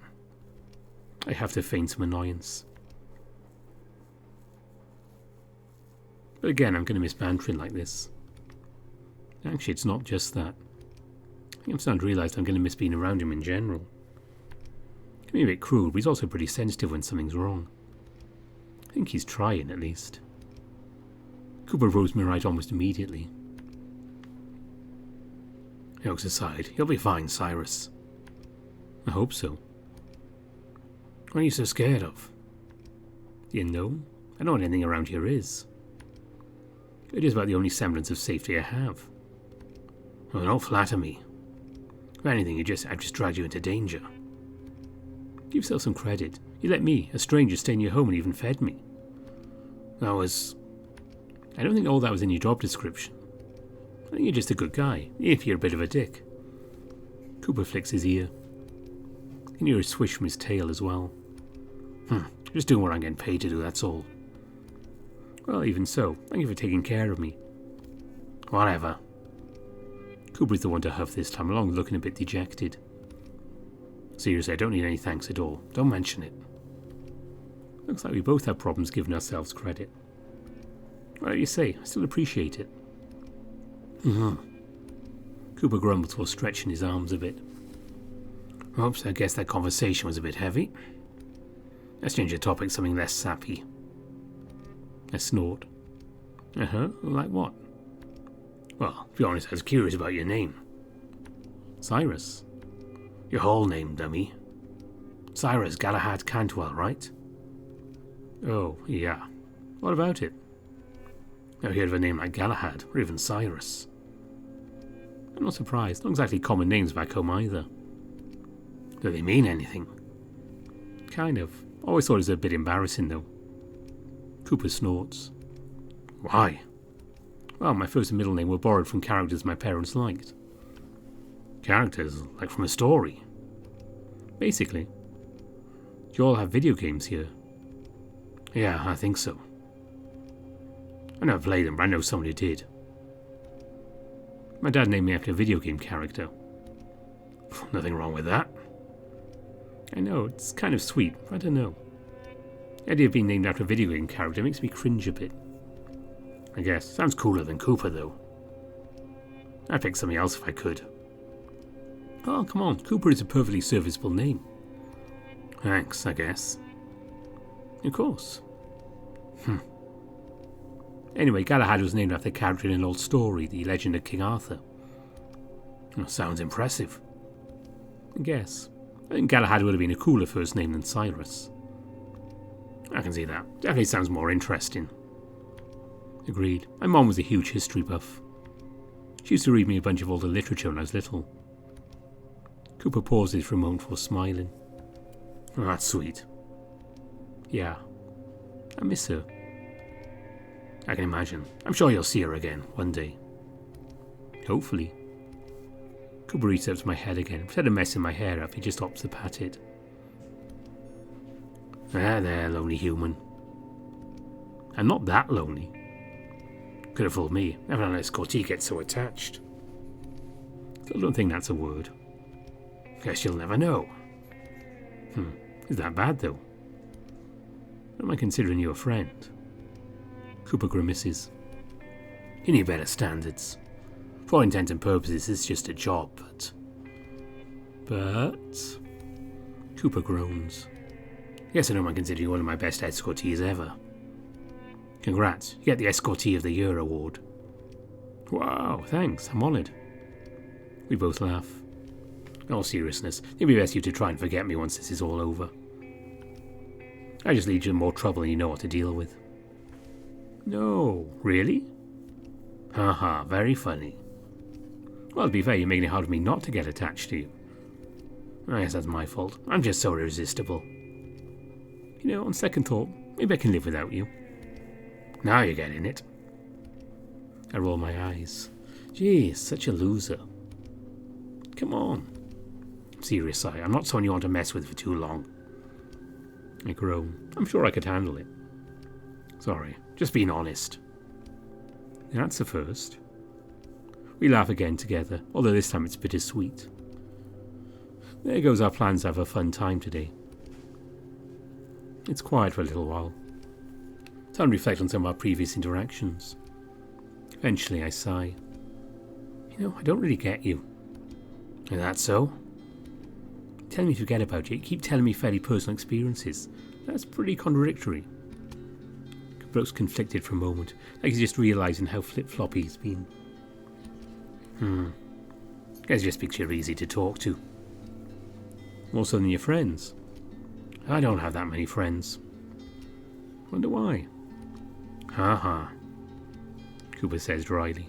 I have to feign some annoyance. But again, I'm going to miss bantering like this. Actually, it's not just that. I think I'm starting to realise I'm going to miss being around him in general. He can be a bit cruel, but he's also pretty sensitive when something's wrong. I think he's trying, at least. Cooper rose me right almost immediately. Jokes aside, you'll be fine, Cyrus. I hope so. What are you so scared of? The unknown? I know what anything around here is. It is about the only semblance of safety I have. Oh, don't flatter me. If anything, I've just dragged you into danger. Give yourself some credit. You let me, a stranger, stay in your home and even fed me. I don't think all that was in your job description. I think you're just a good guy, if you're a bit of a dick. Cooper flicks his ear. You can hear a swish from his tail as well. Just doing what I'm getting paid to do, that's all. Well, even so, thank you for taking care of me. Whatever. Cooper's the one to huff this time along, looking a bit dejected. Seriously, I don't need any thanks at all. Don't mention it. Looks like we both have problems giving ourselves credit. Well, you say, I still appreciate it. Cooper grumbles while stretching his arms a bit. Oops, I guess that conversation was a bit heavy. Let's change the topic to something less sappy. I snort. Like what? Well, to be honest, I was curious about your name. Cyrus. Your whole name, dummy. Cyrus Galahad Cantwell, right? Oh, yeah. What about it? Never heard of a name like Galahad, or even Cyrus. I'm not surprised. Not exactly common names back home either. Do they mean anything? Kind of. Always thought it was a bit embarrassing, though. Cooper snorts. Why? Well, my first and middle name were borrowed from characters my parents liked. Characters? Like from a story? Basically. Do you all have video games here? Yeah, I think so. I never played them, but I know someone who did. My dad named me after a video game character. Nothing wrong with that. I know, it's kind of sweet, but I don't know. The idea of being named after a video game character makes me cringe a bit. I guess. Sounds cooler than Cooper, though. I'd pick something else if I could. Oh, come on. Cooper is a perfectly serviceable name. Thanks, I guess. Of course. Anyway, Galahad was named after a character in an old story, the legend of King Arthur. Sounds impressive. I guess. I think Galahad would have been a cooler first name than Cyrus. I can see that. Definitely sounds more interesting. Agreed. My mom was a huge history buff. She used to read me a bunch of older literature when I was little. Cooper pauses for a moment before smiling. Oh, that's sweet. Yeah. I miss her. I can imagine. I'm sure you'll see her again, one day. Hopefully. Cooper reaches up to my head again. Instead of messing my hair up, he just opts to pat it. There, lonely human. I'm not that lonely. Could have fooled me. Never had an escortee get so attached. Still don't think that's a word. Guess you'll never know. Is that bad, though? Am I considering you a friend? Cooper grimaces. You need better standards. For all intents and purposes, it's just a job, but... Cooper groans. Yes, I don't mind considering you one of my best escortees ever. Congrats, you get the Escortee of the Year award. Wow, thanks, I'm honoured. We both laugh. In all seriousness, it'd be best you to try and forget me once this is all over. I just lead you in more trouble than you know what to deal with. No, really? Haha, very funny. Well, to be fair, you're making it hard for me not to get attached to you. I guess that's my fault. I'm just so irresistible. You know, on second thought, maybe I can live without you. Now you're getting it. I roll my eyes. Gee, such a loser. Come on. I'm serious, Si. I'm not someone you want to mess with for too long. I groan. I'm sure I could handle it. Sorry, just being honest. That's the first. We laugh again together, although this time it's bittersweet. There goes our plans to have a fun time today. It's quiet for a little while. Time to reflect on some of our previous interactions. Eventually I sigh. You know, I don't really get you. Is that so? Telling me to forget about you keep telling me fairly personal experiences. That's pretty contradictory. Brooks conflicted for a moment, like he's just realising how flip-floppy he's been. Guess just because you're easy to talk to. More so than your friends. I don't have that many friends. Wonder why. Ha. Cooper says dryly.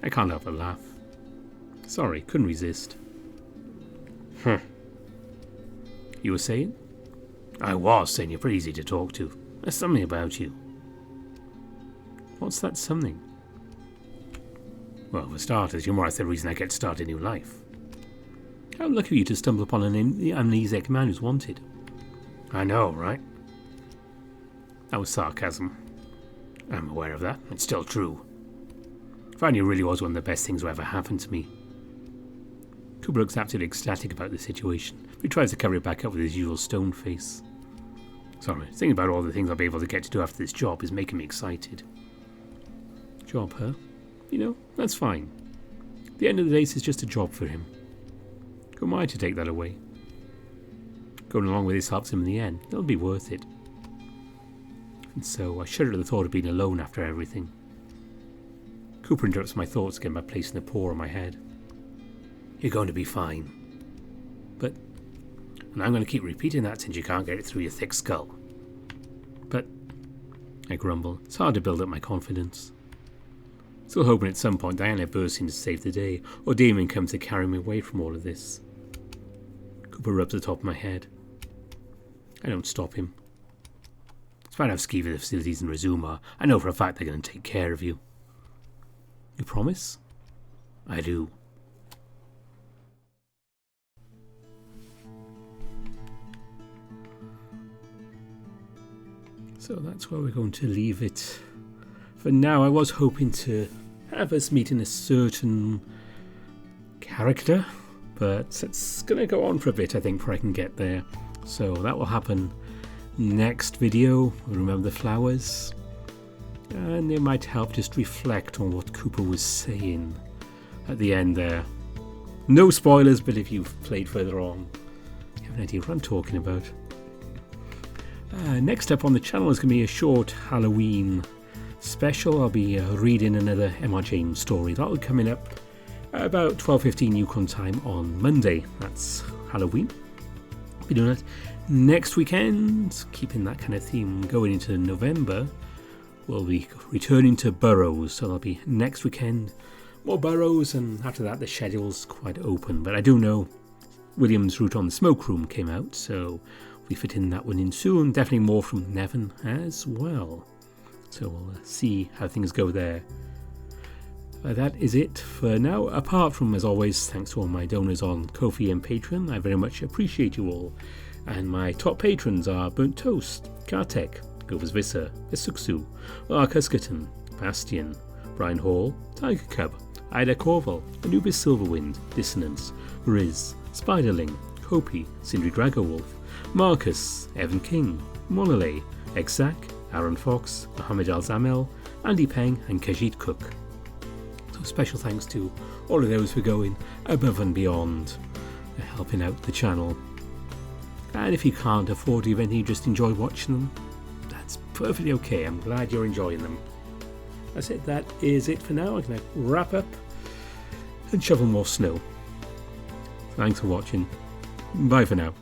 I can't help but laugh. Sorry, couldn't resist. You were saying? I was saying you're pretty easy to talk to. There's something about you. What's that something? Well, for starters, you're more or less the reason I get started in new life. How lucky of you to stumble upon an amnesiac man who's wanted. I know, right? That was sarcasm. I'm aware of that. It's still true. Finding you really was one of the best things that ever happened to me. Cooper looks absolutely ecstatic about the situation, but he tries to cover it back up with his usual stone face. Sorry, thinking about all the things I'll be able to get to do after this job is making me excited. Job, huh? You know, that's fine. At the end of the day, this is just a job for him. Who am I to take that away? Going along with this helps him in the end. It'll be worth it. And so I shudder at the thought of being alone after everything. Cooper interrupts my thoughts again by placing a paw on my head. You're going to be fine. But, and I'm going to keep repeating that since you can't get it through your thick skull. But, I grumble, it's hard to build up my confidence. Still hoping at some point Diana bursts in to save the day, or Damon comes to carry me away from all of this. Cooper rubs the top of my head. I don't stop him. Despite how skeevy the facilities in Resoom are, I know for a fact they're going to take care of you. You promise? I do. So that's where we're going to leave it. For now, I was hoping to have us meeting a certain character, but it's going to go on for a bit, I think, before I can get there. So that will happen next video. Remember the flowers? And it might help just reflect on what Cooper was saying at the end there. No spoilers, but if you've played further on, you have an idea what I'm talking about. Next up on the channel is going to be a short Halloween special. I'll be reading another M.R. James story. That'll be coming up about 12:15 Yukon time on Monday. That's Halloween. I'll be doing that next weekend, keeping that kind of theme going into November. We'll be returning to Burrows, so that'll be next weekend. More Burrows, and after that the schedule's quite open. But I do know William's Route on the Smoke Room came out, so we fit in that one in soon. Definitely more from Nevin as well. So we'll see how things go there. That is it for now. Apart from, as always, thanks to all my donors on Ko-fi and Patreon. I very much appreciate you all. And my top patrons are Burnt Toast, Kartek, Govers Visser, Isuksu, Arcus Gutton, Bastion, Brian Hall, Tiger Cub, Ida Corval, Anubis Silverwind, Dissonance, Riz, Spiderling, Kopi, Sindri Dragowolf, Marcus, Evan King, Monolay, Exac, Aaron Fox, Mohammed Al-Zamel, Andy Peng and Kajit Cook. So special thanks to all of those for going above and beyond, helping out the channel. And if you can't afford to even you just enjoy watching them, that's perfectly okay. I'm glad you're enjoying them. That's it. That is it for now. I'm going to wrap up and shovel more snow. Thanks for watching. Bye for now.